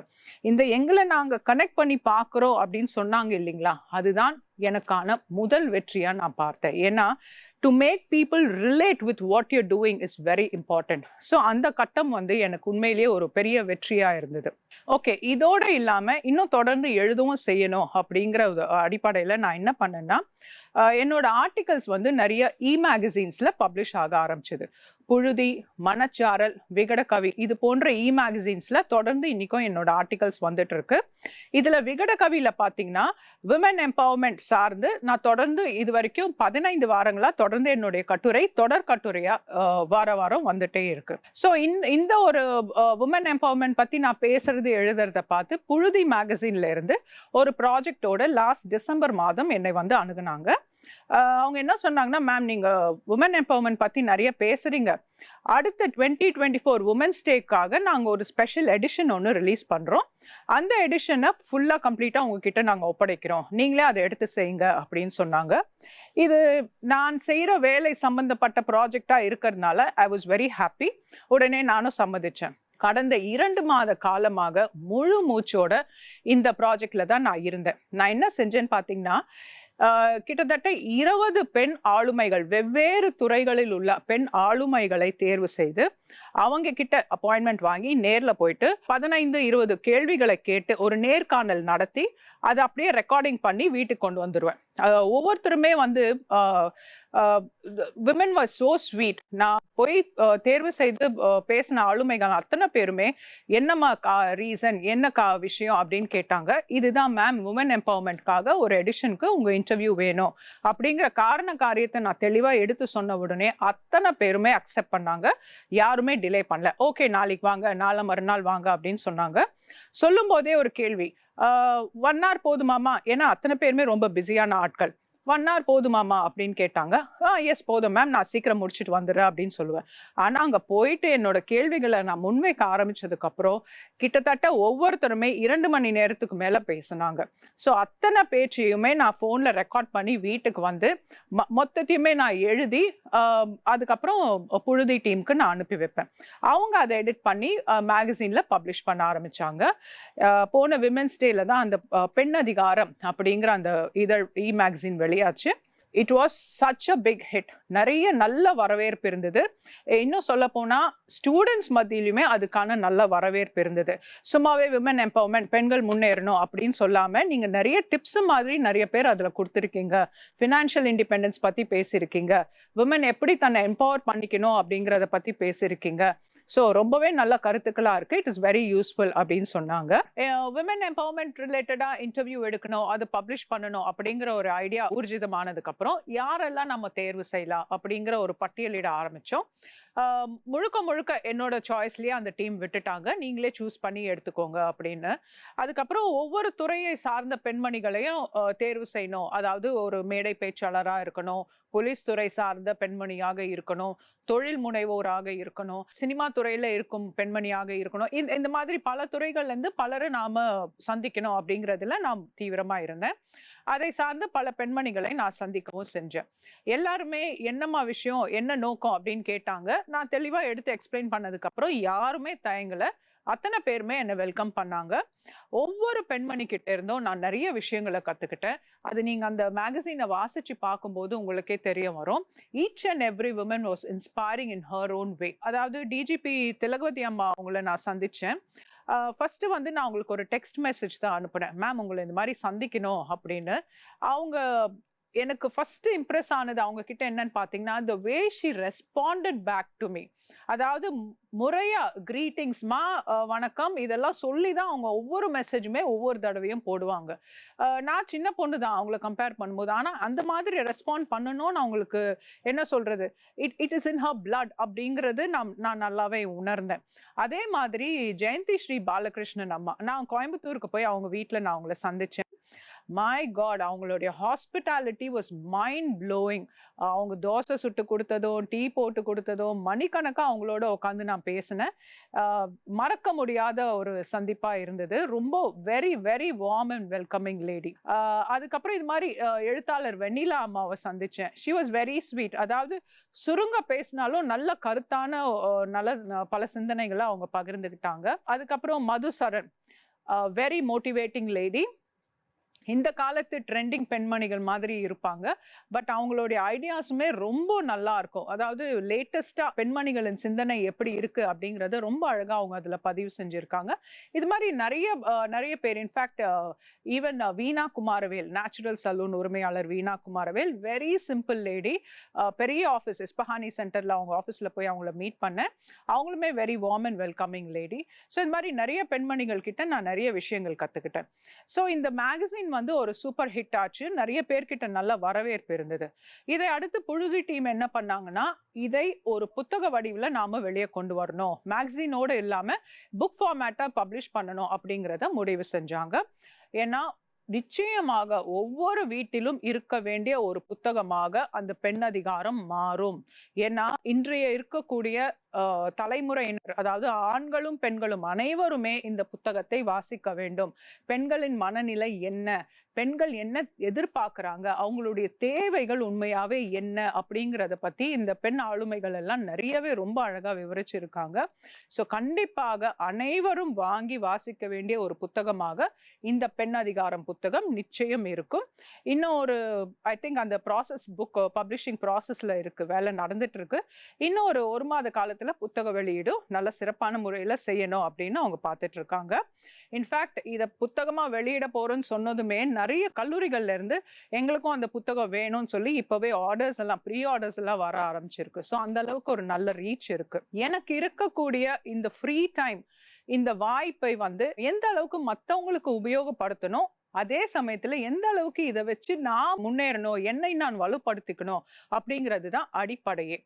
இந்த எங்களை நாங்க கனெக்ட் பண்ணி பார்க்கிறோம் அப்படின்னு சொன்னாங்க இல்லைங்களா, அதுதான் எனக்கான முதல் வெற்றியா நான் பார்த்தேன். ஏன்னா to make people relate with what you're doing is very important. So அந்த கட்டம் வந்து எனக்கு உண்மையிலேயே ஒரு பெரிய வெற்றியா இருந்தது. ஓகே, இதோட இல்லாம இன்னும் தொடர்ந்து எழுதவும் செய்யணும் அப்படிங்கிற அடிப்படையில நான் என்ன பண்ணேன்னா, என்னோட ஆர்டிகல்ஸ் வந்து நிறைய மேகசின்ஸ்ல பப்ளிஷ் ஆக ஆரம்பிச்சது. புழுதி, மனச்சாரல், விகடகவி இது போன்ற மேகசின்ஸ்ல தொடர்ந்து இன்னைக்கும் என்னோட ஆர்டிகல்ஸ் வந்துட்டு இருக்கு. இதுல விகடகவியில பாத்தீங்கன்னா விமன் எம்பவர்மெண்ட் சார்ந்து நான் தொடர்ந்து இது வரைக்கும் 15 வாரங்களா தொடர்ந்து என்னுடைய கட்டுரை தொடர் கட்டுரையா வாரம் வந்துட்டே இருக்கு. ஸோ இந்த ஒரு விமன் எம்பவர்மெண்ட் பத்தி நான் பேசுறது எழுதுறத பார்த்து புழுதி மேகசின்ல இருந்து ஒரு ப்ராஜெக்டோட லாஸ்ட் டிசம்பர் மாதம் என்னை வந்து அணுகுனாங்க. அவங்க என்ன சொன்னாங்கன்னா, மேம் நீங்க உமன் எம்பவர்மெண்ட் பத்தி நிறைய பேசுறீங்க. அடுத்த 2024 உமன்ஸ் டேக்காக நாங்க ஒரு ஸ்பெஷல் எடிஷன் ஒன்று ரிலீஸ் பண்றோம். அந்த எடிஷனை ஃபுல்லா கம்ப்ளீட்டா உங்ககிட்ட நாங்க ஒப்படைக்கிறோம். நீங்களே அதை எடுத்து செய்யுங்க அப்படின்னு சொன்னாங்க. இது நான் செய்யற வேலை சம்பந்தப்பட்ட ப்ராஜெக்டா இருக்கிறதுனால ஐ வாஸ் வெரி ஹாப்பி. உடனே நானும் சம்மதிச்சேன். கடந்த 2 மாத காலமாக முழு மூச்சோட இந்த ப்ராஜெக்ட்ல தான் நான் இருந்தேன். நான் என்ன செஞ்சேன்னு பார்த்தீங்கன்னா, கிட்டத்தட்ட 20 பெண் ஆளுமைகள், வெவ்வேறு துறைகளில் உள்ள பெண் ஆளுமைகளை தேர்வு செய்து அவங்க கிட்ட அப்பாயின்மெண்ட் வாங்கி நேர்ல போயிட்டு 15-20 கேள்விகளை கேட்டு ஒரு நேர்காணல் நடத்தி அதை அப்படியே ரெக்கார்டிங் பண்ணி வீட்டுக்கு கொண்டு வந்துடுவேன். ஒவ்வொருத்தருமே வந்து விமன் வாஸ் சோ ஸ்வீட். நான் போய் தேர்வு செய்து பேசின ஆளுமைகள் அத்தனை பேருமே என்னம்மா ரீசன், என்ன விஷயம் அப்படின்னு கேட்டாங்க. இதுதான் மேம், உமன் எம்பவர்மெண்ட்காக ஒரு எடிஷனுக்கு உங்க இன்டர்வியூ வேணும் அப்படிங்கிற காரியத்தை நான் தெளிவா எடுத்து சொன்ன உடனே அத்தனை பேருமே அக்செப்ட் பண்ணாங்க. யாருமே டிலே பண்ணல. ஓகே நாளைக்கு வாங்க, நாளை மறுநாள் வாங்க அப்படின்னு சொன்னாங்க. சொல்லும் போதே ஒரு கேள்வி, 1 hour போதுமாமா? ஏன்னா அத்தனை பேருமே ரொம்ப பிஸியான ஆட்கள். 1 hour போதுமாமா அப்படின்னு கேட்டாங்க. எஸ் போதும் மேம், நான் சீக்கிரம் முடிச்சுட்டு வந்துடுறேன் அப்படின்னு சொல்லுவேன். ஆனா அங்க போயிட்டு என்னோட கேள்விகளை நான் முன்வைக்க ஆரம்பிச்சதுக்கு அப்புறம் கிட்டத்தட்ட ஒவ்வொருத்தருமே 2 மணி நேரத்துக்கு மேல பேசினாங்க. ஸோ அத்தனை பேச்சையுமே நான் போன்ல ரெக்கார்ட் பண்ணி வீட்டுக்கு வந்து மொத்தத்தையுமே நான் எழுதி அதுக்கப்புறம் புழுதி டீமுக்கு நான் அனுப்பி வைப்பேன். அவங்க அதை எடிட் பண்ணி மேகசின்ல பப்ளிஷ் பண்ண ஆரம்பிச்சாங்க. போன விமென்ஸ் டேல தான் அந்த பெண் அதிகாரம் அப்படிங்கிற அந்த இதழ் மேகசின் வெளியாச்சு. It was such a big hit. நிறைய நல்ல வரவேற்பு இருந்தது. இன்னும் சொல்ல போனா ஸ்டூடெண்ட்ஸ் மத்தியிலுமே அதுக்கான நல்ல வரவேற்பு இருந்தது. சும்மாவே விமன் எம்பவர்மெண்ட், பெண்கள் முன்னேறணும் அப்படின்னு சொல்லாம நீங்க நிறைய டிப்ஸ் மாதிரி நிறைய பேர் அதுல கொடுத்துருக்கீங்க. ஃபினான்ஷியல் இண்டிபெண்டன்ஸ் பத்தி பேசியிருக்கீங்க. விமன் எப்படி தன்னை எம்பவர் பண்ணிக்கணும் அப்படிங்கிறத பத்தி பேசியிருக்கீங்க. ஸோ ரொம்பவே நல்ல கருத்துக்களா இருக்கு. இட் இஸ் வெரி யூஸ்ஃபுல் அப்படின்னு சொன்னாங்க. விமன் எம்பவர்மெண்ட் ரிலேட்டடா இன்டர்வியூ எடுக்கணும், அது பப்ளிஷ் பண்ணணும் அப்படிங்கிற ஒரு ஐடியா ஊர்ஜிதமானதுக்கு அப்புறம் யாரெல்லாம் நம்ம தேர்வு செய்யலாம் அப்படிங்கிற ஒரு பட்டியலிட ஆரம்பிச்சோம். முழுக்க முழுக்க என்னோட சாய்ஸ்லயே அந்த டீம் விட்டுட்டாங்க. நீங்களே சூஸ் பண்ணி எடுத்துக்கோங்க அப்படின்னு. அதுக்கப்புறம் ஒவ்வொரு துறையை சார்ந்த பெண்மணிகளையும் தேர்வு செய்யணும். அதாவது ஒரு மேடை பேச்சாளரா இருக்கணும், போலீஸ் துறை சார்ந்த பெண்மணியாக இருக்கணும், தொழில் முனைவோராக இருக்கணும், சினிமா துறையில இருக்கும் பெண்மணியாக இருக்கணும். இந்த மாதிரி பல துறைகள்ல இருந்து பலரை நாம சந்திக்கணும் அப்படிங்கிறதுல நான் தீவிரமா இருந்தேன். அதை சார்ந்து பல பெண்மணிகளை நான் சந்திக்கவும் செஞ்சேன். எல்லாருமே என்னம்மா விஷயம், என்ன நோக்கம் அப்படின்னு கேட்டாங்க. நான் தெளிவா எடுத்து எக்ஸ்பிளைன் பண்ணதுக்கு அப்புறம் யாருமே தயங்கல. அத்தனை பேருமே என்னை வெல்கம் பண்ணாங்க. ஒவ்வொரு பெண்மணி கிட்ட இருந்தும் நான் நிறைய விஷயங்களை கத்துக்கிட்டேன். அது நீங்க அந்த மேகசீனை வாசிச்சு பார்க்கும்போது உங்களுக்கே தெரிய வரும். Each and every women was inspiring in her own way. அதாவது டிஜிபி திலகவதி அம்மா அவங்கள நான் சந்திச்சேன். ஃபர்ஸ்ட் வந்து நான் உங்களுக்கு ஒரு டெக்ஸ்ட் மெசேஜ் தான் அனுப்புனேன், மேம் உங்களை இந்த மாதிரி சந்திக்கணும் அப்படின்னு. அவங்க எனக்கு ஃபர்ஸ்ட் இம்ப்ரெஸ் ஆனது அவங்க கிட்ட என்னன்னு பாத்தீங்கன்னா, the way she responded back to me. அதாவது முறையா கிரீட்டிங்ஸ்மா, வணக்கம் இதெல்லாம் சொல்லிதான் அவங்க ஒவ்வொரு மெசேஜுமே ஒவ்வொரு தடவையும் போடுவாங்க. நான் சின்ன பொண்ணு தான் அவங்கள கம்பேர் பண்ணும்போது. ஆனா அந்த மாதிரி ரெஸ்பாண்ட் பண்ணணும்னு அவங்களுக்கு என்ன சொல்றது, it is in her blood அப்படிங்கிறது நான் நல்லாவே உணர்ந்தேன். அதே மாதிரி ஜெயந்தி ஸ்ரீ பாலகிருஷ்ணன் அம்மா, நான் கோயம்புத்தூருக்கு போய் அவங்க வீட்டுல நான் அவங்கள சந்திச்சேன். மை காட், அவங்களுடைய ஹாஸ்பிட்டாலிட்டி வாஸ் மைண்ட் ப்ளோயிங். அவங்க தோசை சுட்டு கொடுத்ததும், டீ போட்டு கொடுத்ததும், மணிக்கணக்கா அவங்களோட உட்காந்து நான் பேசினேன். மறக்க முடியாத ஒரு சந்திப்பா இருந்தது. ரொம்ப very very warm and welcoming lady. அதுக்கப்புறம் இது மாதிரி எழுத்தாளர் வெண்ணிலா அம்மாவை சந்திச்சேன். She was very sweet. அதாவது சுருங்க பேசினாலும் நல்ல கருத்தான நல்ல பல சிந்தனைகளை அவங்க பகிர்ந்துக்கிட்டாங்க. அதுக்கப்புறம் மதுசரன், வெரி மோட்டிவேட்டிங் லேடி. இந்த காலத்து ட்ரெண்டிங் பெண்மணிகள் மாதிரி இருப்பாங்க. பட் அவங்களுடைய ஐடியாஸுமே ரொம்ப நல்லா இருக்கும். அதாவது லேட்டஸ்டா பெண்மணிகளின் சிந்தனை எப்படி இருக்கு அப்படிங்கறத ரொம்ப அழகா அவங்க அதுல பதிவு செஞ்சிருக்காங்க. இது மாதிரி நிறைய பேர், இன்ஃபேக்ட் ஈவன் வீணா குமாரவேல், நேச்சுரல் சலூன் உரிமையாளர் வீணா குமாரவேல், வெரி சிம்பிள் லேடி. பெரிய ஆஃபீஸ் இஸ்பஹானி சென்டர்ல அவங்க ஆஃபீஸ்ல போய் அவங்கள மீட் பண்ணேன். அவங்களுமே very warm and welcoming lady. So இந்த மாதிரி நிறைய பெண்மணிகள் கிட்ட நான் நிறைய விஷயங்கள் கத்துக்கிட்டேன். ஸோ இந்த மேகசின் வந்து ஒரு சூப்பர் ஹிட் ஆச்சு. நிறைய பேர்கிட்ட நல்ல வரவேற்பு இருந்தது. இதை அடுத்து புழுதி டீம் என்ன பண்ணாங்கன்னா, இதை ஒரு புத்தக வடிவுல நாம வெளியே கொண்டு வரணும், மேகசினோட இல்லாம புக் ஃபார்மேட்டா பப்ளிஷ் பண்ணணும் அப்படிங்கிறத முடிவு செஞ்சாங்க. ஏன்னா நிச்சயமாக ஒவ்வொரு வீட்டிலும் இருக்க வேண்டிய ஒரு புத்தகமாக அந்த பெண் அதிகாரம் மாறும். ஏன்னா இன்றைய இருக்கக்கூடிய தலைமுறையினர், அதாவது ஆண்களும் பெண்களும் அனைவருமே இந்த புத்தகத்தை வாசிக்க வேண்டும். பெண்களின் மனநிலை என்ன, பெண்கள் என்ன எதிர்பார்க்கிறாங்க, அவங்களுடைய தேவைகள் உண்மையாவே என்ன அப்படிங்கிறத பத்தி இந்த பெண் ஆளுமைகள் எல்லாம் நிறையவே ரொம்ப அழகா விவரிச்சிருக்காங்க. ஸோ கண்டிப்பாக அனைவரும் வாங்கி வாசிக்க வேண்டிய ஒரு புத்தகமாக இந்த பெண் அதிகாரம் புத்தகம் நிச்சயம் இருக்கும். இன்னும் ஒரு ஐ திங்க் அந்த ப்ராசஸ் புக் பப்ளிஷிங் ப்ராசஸ்ல இருக்கு, வேலை நடந்துட்டு இருக்கு. இன்னும் ஒரு மாத காலத்துல புத்தக வெளியீடும் நல்ல சிறப்பான முறையில செய்யணும் அப்படின்னு அவங்க பார்த்துட்டு இருக்காங்க. இன்ஃபேக்ட் இத புத்தகமா வெளியிட போறோம்னு சொன்னதுமே நிறைய கல்லூரிகள்ல இருந்து எங்களுக்கும் அந்த புத்தகம் வேணும்னு சொல்லி இப்பவே ஆர்டர்ஸ் எல்லாம், ப்ரீ ஆர்டர்ஸ் எல்லாம் வர ஆரம்பிச்சிருக்கு. ஸோ அந்த அளவுக்கு ஒரு நல்ல ரீச் இருக்கு. எனக்கு இருக்கக்கூடிய இந்த ஃப்ரீ டைம், இந்த வாய்ப்பை வந்து எந்த அளவுக்கு மத்தவங்களுக்கு உபயோகப்படுத்தணும், அதே சமயத்துல எந்த அளவுக்கு இதை வச்சு நான் முன்னேறணும், என்னை நான் வலுப்படுத்திக்கணும் அப்படிங்கிறது தான் அடிப்படையே.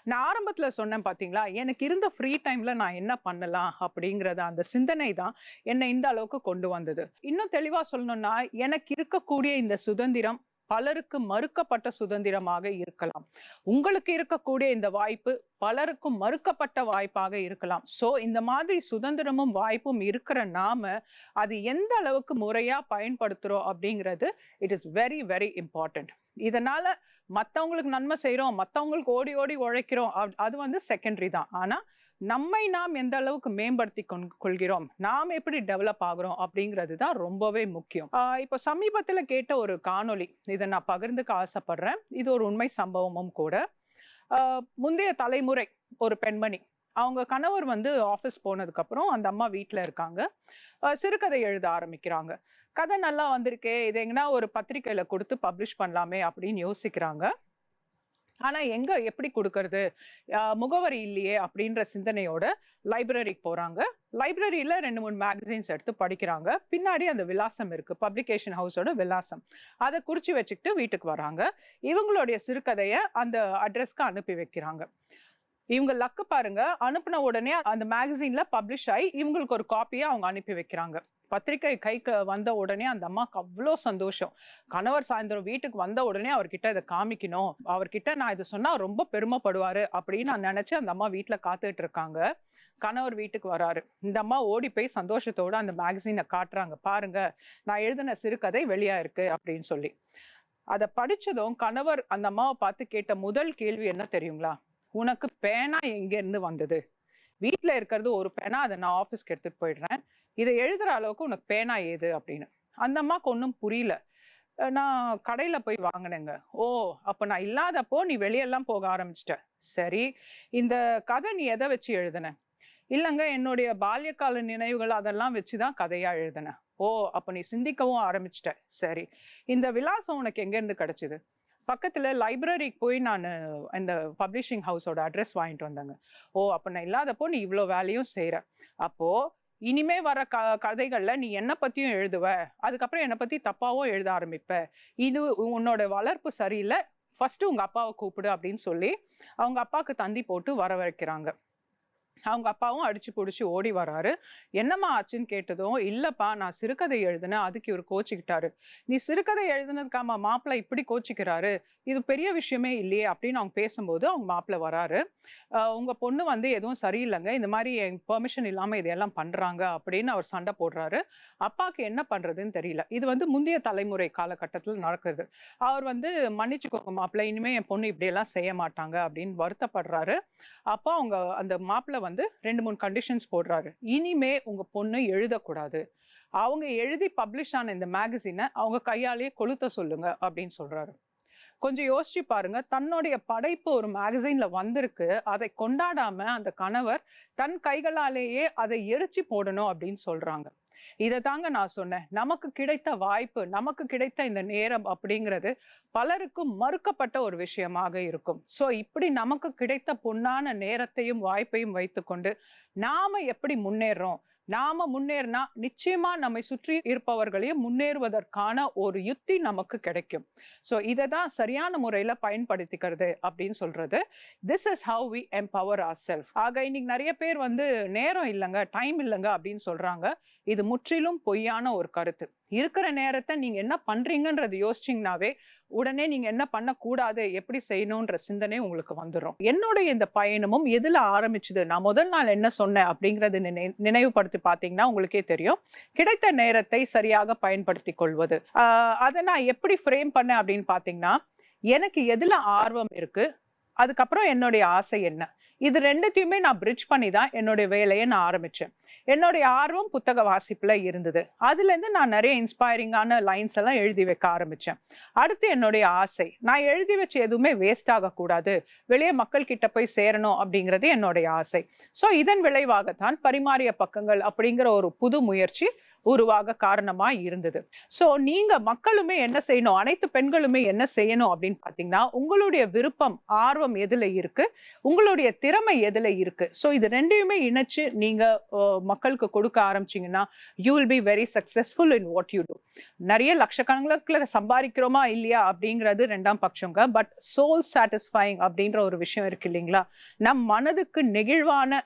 நான் ஆரம்பத்துல சொன்னேன் பாத்தீங்களா, எனக்கு இருந்த ஃப்ரீ டைம்ல நான் என்ன பண்ணலாம் அப்படிங்கறத, அந்த சிந்தனை தான் என்னை இந்த அளவுக்கு கொண்டு வந்தது. இன்னும் தெளிவா சொல்லணும்னா, எனக்கு இருக்கக்கூடிய இந்த சுதந்திரம் பலருக்கு மறுக்கப்பட்ட சுதந்திரமாக இருக்கலாம். உங்களுக்கு இருக்கக்கூடிய இந்த வாய்ப்பு பலருக்கும் மறுக்கப்பட்ட வாய்ப்பாக இருக்கலாம். சோ இந்த மாதிரி சுதந்திரமும் வாய்ப்பும் இருக்கிற நாம அது எந்த அளவுக்கு முறையா பயன்படுத்துறோம் அப்படிங்கிறது it is very very important. இதனால மத்தவங்களுக்கு நன்மை செய்யறோம், மத்தவங்களுக்கு ஓடி ஓடி உழைக்கிறோம், அது வந்து செகண்டரி தான். ஆனா நம்மை நாம் எந்த அளவுக்கு மேம்படுத்தி கொள்கிறோம், நாம் எப்படி டெவலப் ஆகுறோம் அப்படிங்கிறது தான் ரொம்பவே முக்கியம். இப்போ சமீபத்துல கேட்ட ஒரு காணொளி, இதை நான் பகிர்ந்துக்க ஆசைப்படுறேன். இது ஒரு உண்மை சம்பவமும் கூட. முந்தைய தலைமுறை ஒரு பெண்மணி, அவங்க கணவர் வந்து ஆஃபீஸ் போனதுக்கு அப்புறம் அந்த அம்மா வீட்டில் இருக்காங்க. சிறுகதை எழுத ஆரம்பிக்கிறாங்க. கதை நல்லா வந்திருக்கே, இது எங்கன்னா ஒரு பத்திரிக்கையில கொடுத்து பப்ளிஷ் பண்ணலாமே அப்படின்னு யோசிக்கிறாங்க. ஆனா எங்க எப்படி கொடுக்கறது, முகவரி இல்லையே அப்படின்ற சிந்தனையோட லைப்ரரிக்கு போறாங்க. லைப்ரரியில 2-3 மேகசின்ஸ் எடுத்து படிக்கிறாங்க. பின்னாடி அந்த விலாசம் இருக்கு, பப்ளிகேஷன் ஹவுஸோட விலாசம். அதை குறிச்சு வச்சுக்கிட்டு வீட்டுக்கு வராங்க. இவங்களுடைய சிறுகதைய அந்த அட்ரஸ்க்கு அனுப்பி வைக்கிறாங்க. இவங்க லக்கு பாருங்க, அனுப்பின உடனே அந்த மேகசின்ல பப்ளிஷ் ஆகி இவங்களுக்கு ஒரு காப்பியை அவங்க அனுப்பி வைக்கிறாங்க. பத்திரிகை கைக்கு வந்த உடனே அந்த அம்மாவுக்கு அவ்வளோ சந்தோஷம். கணவர் சாயந்தரம் வீட்டுக்கு வந்த உடனே அவர்கிட்ட இதை காமிக்கணும், அவர்கிட்ட நான் இதை சொன்னா ரொம்ப பெருமைப்படுவாரு அப்படின்னு நான் நினைச்சு அந்த அம்மா வீட்டுல காத்துட்டு இருக்காங்க. கணவர் வீட்டுக்கு வராரு. இந்த அம்மா ஓடி போய் சந்தோஷத்தோட அந்த மேகசினை காட்டுறாங்க. பாருங்க, நான் எழுதின சிறுகதை வெளியா இருக்கு அப்படின்னு சொல்லி. அதை படிச்சதும் கணவர் அந்த அம்மாவை பார்த்து கேட்ட முதல் கேள்வி என்ன தெரியுங்களா? உனக்கு பேனா எங்க இருந்து வந்தது? வீட்டுல இருக்கிறது ஒரு பேனா, அதை நான் ஆஃபீஸ்க்கு எடுத்துட்டு போயிடுறேன், இதை எழுதுற அளவுக்கு உனக்கு பேனா ஏது அப்படின்னு. அந்த அம்மாவுக்கு ஒன்றும் புரியல. நான் கடையில போய் வாங்கினேங்க. ஓ, அப்ப நான் இல்லாதப்போ நீ வெளியெல்லாம் போக ஆரம்பிச்சிட்ட. சரி, இந்த கதை நீ எதை வச்சு எழுதுன? இல்லைங்க, என்னுடைய பால்யகால நினைவுகள் அதெல்லாம் வச்சுதான் கதையா எழுதுன. ஓ, அப்ப நீ சிந்திக்கவும் ஆரம்பிச்சிட்ட. சரி, இந்த விலாசம் உனக்கு எங்க இருந்து கிடைச்சது? பக்கத்துல லைப்ரரிக்கு போய் நான் இந்த பப்ளிஷிங் ஹவுஸோட அட்ரஸ் வாங்கிட்டு வந்தாங்க. ஓ, அப்ப நான் இல்லாதப்போ நீ இவ்வளோ வேலையும் செய்யற. அப்போ இனிமே வர கதைகள்ல நீ என்ன பத்தியும் எழுதுவ, அதுக்கப்புறம் என்னை பத்தி தப்பாவும் எழுத ஆரம்பிப்ப. இது உன்னோட வளர்ப்பு சரியில்லை, ஃபர்ஸ்ட் உங்க அப்பாவை கூப்பிடு அப்படின்னு சொல்லி அவங்க அப்பாவுக்கு தந்தி போட்டு வர வைக்கிறாங்க. அவங்க அப்பாவும் அடிச்சு பிடிச்சி ஓடி வராரு. என்னம்மா ஆச்சுன்னு கேட்டதும், இல்லப்பா நான் சிறுகதை எழுதுனேன், அதுக்கு இவர் கோச்சிக்கிட்டாரு. நீ சிறுகதை எழுதுனதுக்காம மாப்பிள்ளை இப்படி கோச்சிக்கிறாரு, இது பெரிய விஷயமே இல்லையே அப்படின்னு அவங்க பேசும்போது அவங்க மாப்பிள்ளை வராரு. உங்க பொண்ணு வந்து எதுவும் சரியில்லைங்க, இந்த மாதிரி என் பெர்மிஷன் இல்லாம இதையெல்லாம் பண்றாங்க அப்படின்னு அவர் சண்டை போடுறாரு. அப்பாவுக்கு என்ன பண்றதுன்னு தெரியல. இது வந்து முந்தைய தலைமுறை காலகட்டத்தில் நடக்குது. அவர் வந்து மன்னிச்சுக்கோங்க மாப்பிள்ளை, இனிமே என் பொண்ணு இப்படியெல்லாம் செய்ய மாட்டாங்க அப்படின்னு வருத்தப்படுறாரு. அப்போ அவங்க அந்த மாப்பிள்ளை வந்து 2-3 கண்டிஷன்ஸ் போடுறாரு. இனிமே உங்க பொண்ணு எழுதக்கூடாது, அவங்க எழுதி பப்ளிஷ் ஆன இந்த மேகசினை அவங்க கையாலேயே கொளுத்த சொல்லுங்க அப்படின்னு சொல்றாரு. கொஞ்சம் யோசிச்சு பாருங்க, தன்னுடைய படைப்பு ஒரு மேகசின்ல வந்திருக்கு, அதை கொண்டாடாம அந்த கணவர் தன் கைகளாலேயே அதை எரிச்சு போடணும் அப்படின்னு சொல்றாங்க. இதை தாங்க நான் சொன்னேன், நமக்கு கிடைத்த வாய்ப்பு, நமக்கு கிடைத்த இந்த நேரம் அப்படிங்கிறது பலருக்கும் மறுக்கப்பட்ட ஒரு விஷயமாக இருக்கும். சோ இப்படி நமக்கு கிடைத்த பொன்னான நேரத்தையும் வாய்ப்பையும் வைத்துக்கொண்டு நாம எப்படி முன்னேறோம், நாம முன்னேறினா நிச்சயமா நம்மை சுற்றி இருப்பவர்களையும் முன்னேறுவதற்கான ஒரு யுக்தி நமக்கு கிடைக்கும். ஸோ இதை தான் சரியான முறையில பயன்படுத்திக்கிறது அப்படின்னு சொல்றது. This is how we empower our self. ஆக இன்னைக்கு நிறைய பேர் வந்து நேரம் இல்லைங்க, டைம் இல்லைங்க அப்படின்னு சொல்றாங்க. இது முற்றிலும் பொய்யான ஒரு கருத்து. இருக்கிற நேரத்தை நீங்க என்ன பண்றீங்கன்றது யோசிச்சீங்கன்னாவே உடனே நீங்க என்ன பண்ணக்கூடாது, எப்படி செய்யணும்ன்ற சிந்தனை உங்களுக்கு வந்துடும். என்னுடைய இந்த பயணமும் எதுல ஆரம்பிச்சுது, நான் முதல் நாள் என்ன சொன்னேன் அப்படிங்கறது நினைவுபடுத்தி பார்த்தீங்கன்னா உங்களுக்கே தெரியும். கிடைத்த நேரத்தை சரியாக பயன்படுத்தி கொள்வது. அதை நான் எப்படி ஃப்ரேம் பண்ணேன் அப்படின்னு பார்த்தீங்கன்னா, எனக்கு எதுல ஆர்வம் இருக்கு, அதுக்கப்புறம் என்னுடைய ஆசை என்ன, இது ரெண்டுத்தையுமே நான் பிரிட்ஜ் பண்ணி தான் என்னுடைய வேலையை நான் ஆரம்பிச்சேன். என்னுடைய ஆர்வம் புத்தக வாசிப்புல இருந்தது. அதுல இருந்து நான் நிறைய இன்ஸ்பைரிங்கான லைன்ஸ் எல்லாம் எழுதி வைக்க ஆரம்பிச்சேன். அடுத்து என்னுடைய ஆசை, நான் எழுதி வச்சு எதுவுமே வேஸ்ட் ஆகக்கூடாது, வெளியே மக்கள் கிட்ட போய் சேரணும் அப்படிங்கிறது என்னுடைய ஆசை. ஸோ இதன் விளைவாகத்தான் பரிமாறிய பக்கங்கள் அப்படிங்கிற ஒரு புது முயற்சி உருவாக காரணமா இருந்தது. ஸோ நீங்க மக்களுமே என்ன செய்யணும், அனைத்து பெண்களுமே என்ன செய்யணும் அப்படின்னு பார்த்தீங்கன்னா, உங்களுடைய விருப்பம் ஆர்வம் எதுல இருக்கு, உங்களுடைய திறமை எதுல இருக்கு, ஸோ இது ரெண்டையுமே இணைச்சு நீங்க மக்களுக்கு கொடுக்க ஆரம்பிச்சீங்கன்னா you will be very successful in what you do. நிறைய லட்சக்கணக்கில் சம்பாதிக்கிறோமா இல்லையா அப்படிங்கிறது ரெண்டாம் பட்சங்க. பட் சோல் சாட்டிஸ்ஃபைங் அப்படின்ற ஒரு விஷயம் இருக்கு இல்லைங்களா, நம் மனதுக்கு நெகிழ்வான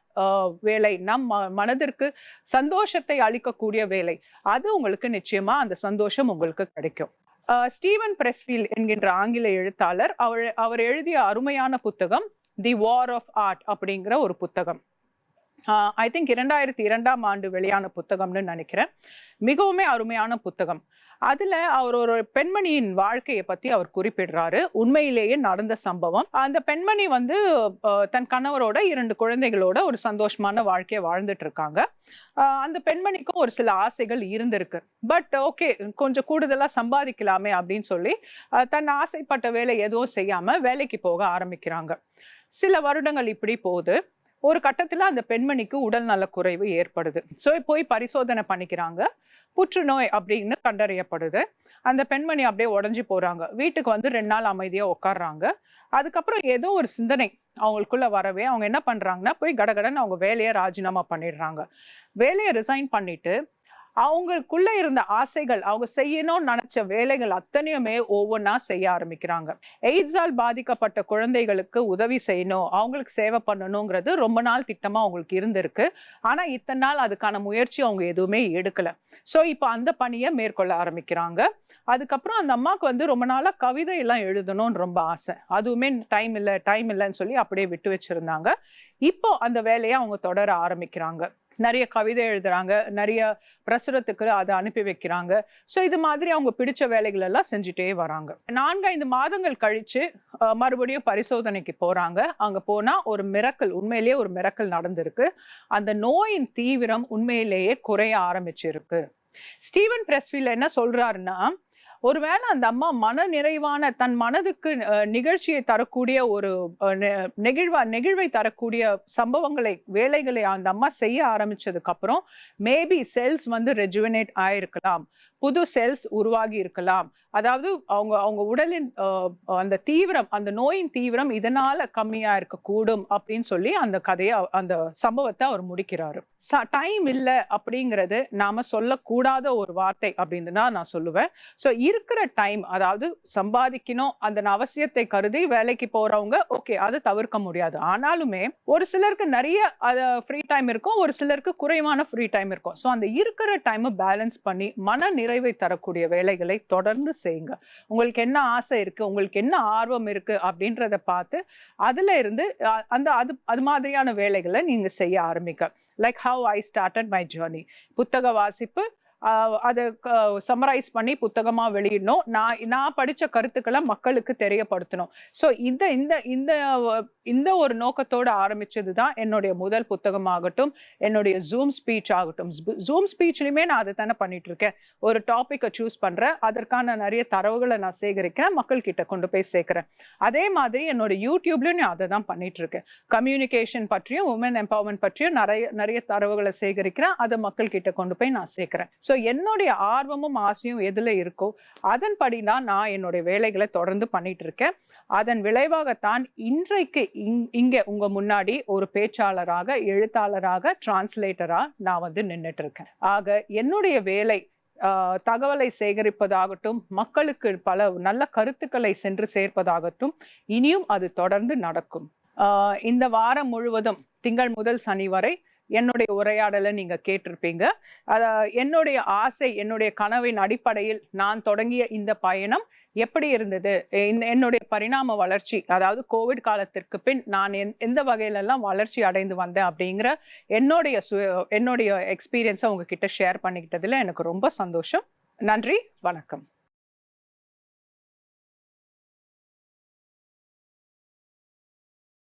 வேலை, நம் மனதிற்கு சந்தோஷத்தை அளிக்கக்கூடிய வேலை, அது உங்களுக்கு நிச்சயமா அந்த சந்தோஷம் உங்களுக்கு கிடைக்கும். ஸ்டீவன் பிரெஸ்ஃபீல்ட் என்கின்ற ஆங்கில எழுத்தாளர் அவர் எழுதிய அருமையான புத்தகம் தி வார் ஆஃப் ஆர்ட் அப்படிங்கிற ஒரு புத்தகம். ஐ திங்க் 2002ஆம் ஆண்டு வெளியான புத்தகம்னு நினைக்கிறேன். மிகவுமே அருமையான புத்தகம். அதுல அவர் ஒரு பெண்மணியின் வாழ்க்கையை பத்தி அவர் குறிப்பிடுறாரு. உண்மையிலேயே நடந்த சம்பவம். அந்த பெண்மணி வந்து தன் கணவரோட 2 குழந்தைகளோட ஒரு சந்தோஷமான வாழ்க்கையை வாழ்ந்துட்டு இருக்காங்க. அந்த பெண்மணிக்கும் ஒரு சில ஆசைகள் இருந்திருக்கு. பட் ஓகே, கொஞ்சம் கூடுதலா சம்பாதிக்கலாமே அப்படின்னு சொல்லி தன் ஆசைப்பட்ட வேலை எதுவும் செய்யாம வேலைக்கு போக ஆரம்பிக்கிறாங்க. சில வருடங்கள் இப்படி போகுது. ஒரு கட்டத்துல அந்த பெண்மணிக்கு உடல் நல குறைவு ஏற்படுது. ஸோ போய் பரிசோதனை பண்ணிக்கிறாங்க. புற்றுநோய் அப்படின்னு கண்டறியப்படுது. அந்த பெண்மணி அப்படியே உடஞ்சி போறாங்க. வீட்டுக்கு வந்து 2 நாள் அமைதியா உட்காடுறாங்க. அதுக்கப்புறம் ஏதோ ஒரு சிந்தனை அவங்களுக்குள்ள வரவே அவங்க என்ன பண்றாங்கன்னா, போய் கடகடன்னு அவங்க வேலையை ராஜினாமா பண்ணிடுறாங்க. வேலையை ரிசைன் பண்ணிட்டு அவங்களுக்குள்ள இருந்த ஆசைகள், அவங்க செய்யணும்னு நினைச்ச வேலைகள் அத்தனையுமே ஒவ்வொன்றா செய்ய ஆரம்பிக்கிறாங்க. எய்ட்ஸால் பாதிக்கப்பட்ட குழந்தைகளுக்கு உதவி செய்யணும், அவங்களுக்கு சேவை பண்ணணுங்கிறது ரொம்ப நாள் திட்டமா அவங்களுக்கு இருந்திருக்கு. ஆனா இத்தனை நாள் அதுக்கான முயற்சி அவங்க எதுவுமே எடுக்கல. ஸோ இப்போ அந்த பணியை மேற்கொள்ள ஆரம்பிக்கிறாங்க. அதுக்கப்புறம் அந்த அம்மாவுக்கு வந்து ரொம்ப நாளா கவிதை எல்லாம் எழுதணும்னு ரொம்ப ஆசை. அதுவுமே டைம் இல்லைன்னு சொல்லி அப்படியே விட்டு வச்சிருந்தாங்க. இப்போ அந்த வேலையை அவங்க தொடர ஆரம்பிக்கிறாங்க. நிறைய கவிதை எழுதுறாங்க, நிறைய பிரசுரத்துக்கு அதை அனுப்பி வைக்கிறாங்க. ஸோ இது மாதிரி அவங்க பிடிச்ச வேலைகள் எல்லாம் செஞ்சுட்டே வராங்க. 4-5 மாதங்கள் கழிச்சு மறுபடியும் பரிசோதனைக்கு போறாங்க. அங்க போனா ஒரு மிரக்கல், உண்மையிலேயே ஒரு மிரக்கல் நடந்திருக்கு. அந்த நோயின் தீவிரம் உண்மையிலேயே குறைய ஆரம்பிச்சிருக்கு. ஸ்டீவன் பிரெஸ்ஃபீல்ட் என்ன சொல்றாருன்னா, ஒருவேளை அந்த அம்மா மன நிறைவான தன் மனதுக்கு நிகழ்ச்சியை தரக்கூடிய ஒரு நெகிழ்வை தரக்கூடிய வேலைகளை அந்த அம்மா செய்ய ஆரம்பிச்சதுக்கு அப்புறம் மேபி செல்ஸ் வந்து ரெஜுவனேட் ஆயிருக்கலாம், புது செல்ஸ் உருவாகி இருக்கலாம். அதாவது அவங்க உடலின் அந்த தீவிரம், அந்த நோயின் தீவிரம் இதனால கம்மியா இருக்கக்கூடும் அப்படின்னு சொல்லி அந்த கதையை, அந்த சம்பவத்தை அவர் முடிக்கிறாரு. டைம் இல்லை அப்படிங்கிறது நாம சொல்லக்கூடாத ஒரு வார்த்தை அப்படின்னு தான் நான் சொல்லுவேன். ஸோ இருக்கிற டைம், அதாவது சம்பாதிக்கணும் அந்த அவசியத்தை கருதி வேலைக்கு போறவங்க ஓகே, அதை தவிர்க்க முடியாது. ஆனாலுமே ஒரு சிலருக்கு நிறைய ஃப்ரீ டைம் இருக்கும், ஒரு சிலருக்கு குறைவான ஃப்ரீ டைம் இருக்கும். ஸோ அந்த இருக்கிற டைமை பேலன்ஸ் பண்ணி மன நிறைவை தரக்கூடிய வேலைகளை தொடர்ந்து செய்யுங்க. உங்களுக்கு என்ன ஆசை இருக்கு, உங்களுக்கு என்ன ஆர்வம் இருக்கு அப்படின்றத பார்த்து அதுல இருந்து அது மாதிரியான வேலைகளை நீங்க செய்ய ஆரம்பிக்க. Like how I started my journey. புத்தக வாசிப்பு, அதை சம்மரைஸ் பண்ணி புத்தகமா வெளியிடணும். நான் படிச்ச கருத்துக்களை மக்களுக்கு தெரியப்படுத்தணும். ஸோ இந்த ஒரு நோக்கத்தோடு ஆரம்பிச்சது தான் என்னுடைய முதல் புத்தகமாகட்டும், என்னுடைய ஜூம் ஸ்பீச் ஆகட்டும். ஜூம் ஸ்பீச்லையுமே நான் அதை தானே பண்ணிட்டு இருக்கேன். ஒரு டாப்பிக்கை சூஸ் பண்றேன், அதற்கான நிறைய தரவுகளை நான் சேகரிக்கிறேன், மக்கள் கிட்ட கொண்டு போய் சேர்க்கிறேன். அதே மாதிரி என்னோட யூடியூப்லயும் நான் அதை தான் பண்ணிட்டு இருக்கேன். கம்யூனிகேஷன் பற்றியும் உமன் எம்பவர்மெண்ட் பற்றியும் நிறைய தரவுகளை சேகரிக்கிறேன், அதை மக்கள் கிட்ட கொண்டு போய் நான் சேர்க்கிறேன். ஸோ என்னுடைய ஆர்வமும் ஆசையும் எதுல இருக்கோ அதன்படி தான் நான் என்னுடைய வேலைகளை தொடர்ந்து பண்ணிட்டு இருக்கேன். அதன் விளைவாகத்தான் இன்றைக்கு இங்க உங்க முன்னாடி ஒரு பேச்சாளராக, எழுத்தாளராக, டிரான்ஸ்லேட்டரா நான் நின்னுட்டு இருக்கேன். ஆக என்னுடைய வேலை தகவலை சேகரிப்பதாகட்டும், மக்களுக்கு பல நல்ல கருத்துக்களை சென்று சேர்ப்பதாகட்டும், இனியும் அது தொடர்ந்து நடக்கும். இந்த வாரம் முழுவதும் திங்கள் முதல் சனி வரை என்னுடைய உரையாடலை நீங்க கேட்டிருப்பீங்க. என்னுடைய ஆசை, என்னுடைய கனவின் அடிப்படையில் நான் தொடங்கிய இந்த பயணம் எப்படி இருந்தது, என்னுடைய பரிணாம வளர்ச்சி, அதாவது கோவிட் காலத்திற்கு பின் நான் எந்த வகையிலெல்லாம் வளர்ச்சி அடைந்து வந்தேன் அப்படிங்கிற என்னுடைய எக்ஸ்பீரியன்ஸை உங்ககிட்ட ஷேர் பண்ணிக்கிட்டதுல எனக்கு ரொம்ப சந்தோஷம். நன்றி, வணக்கம்.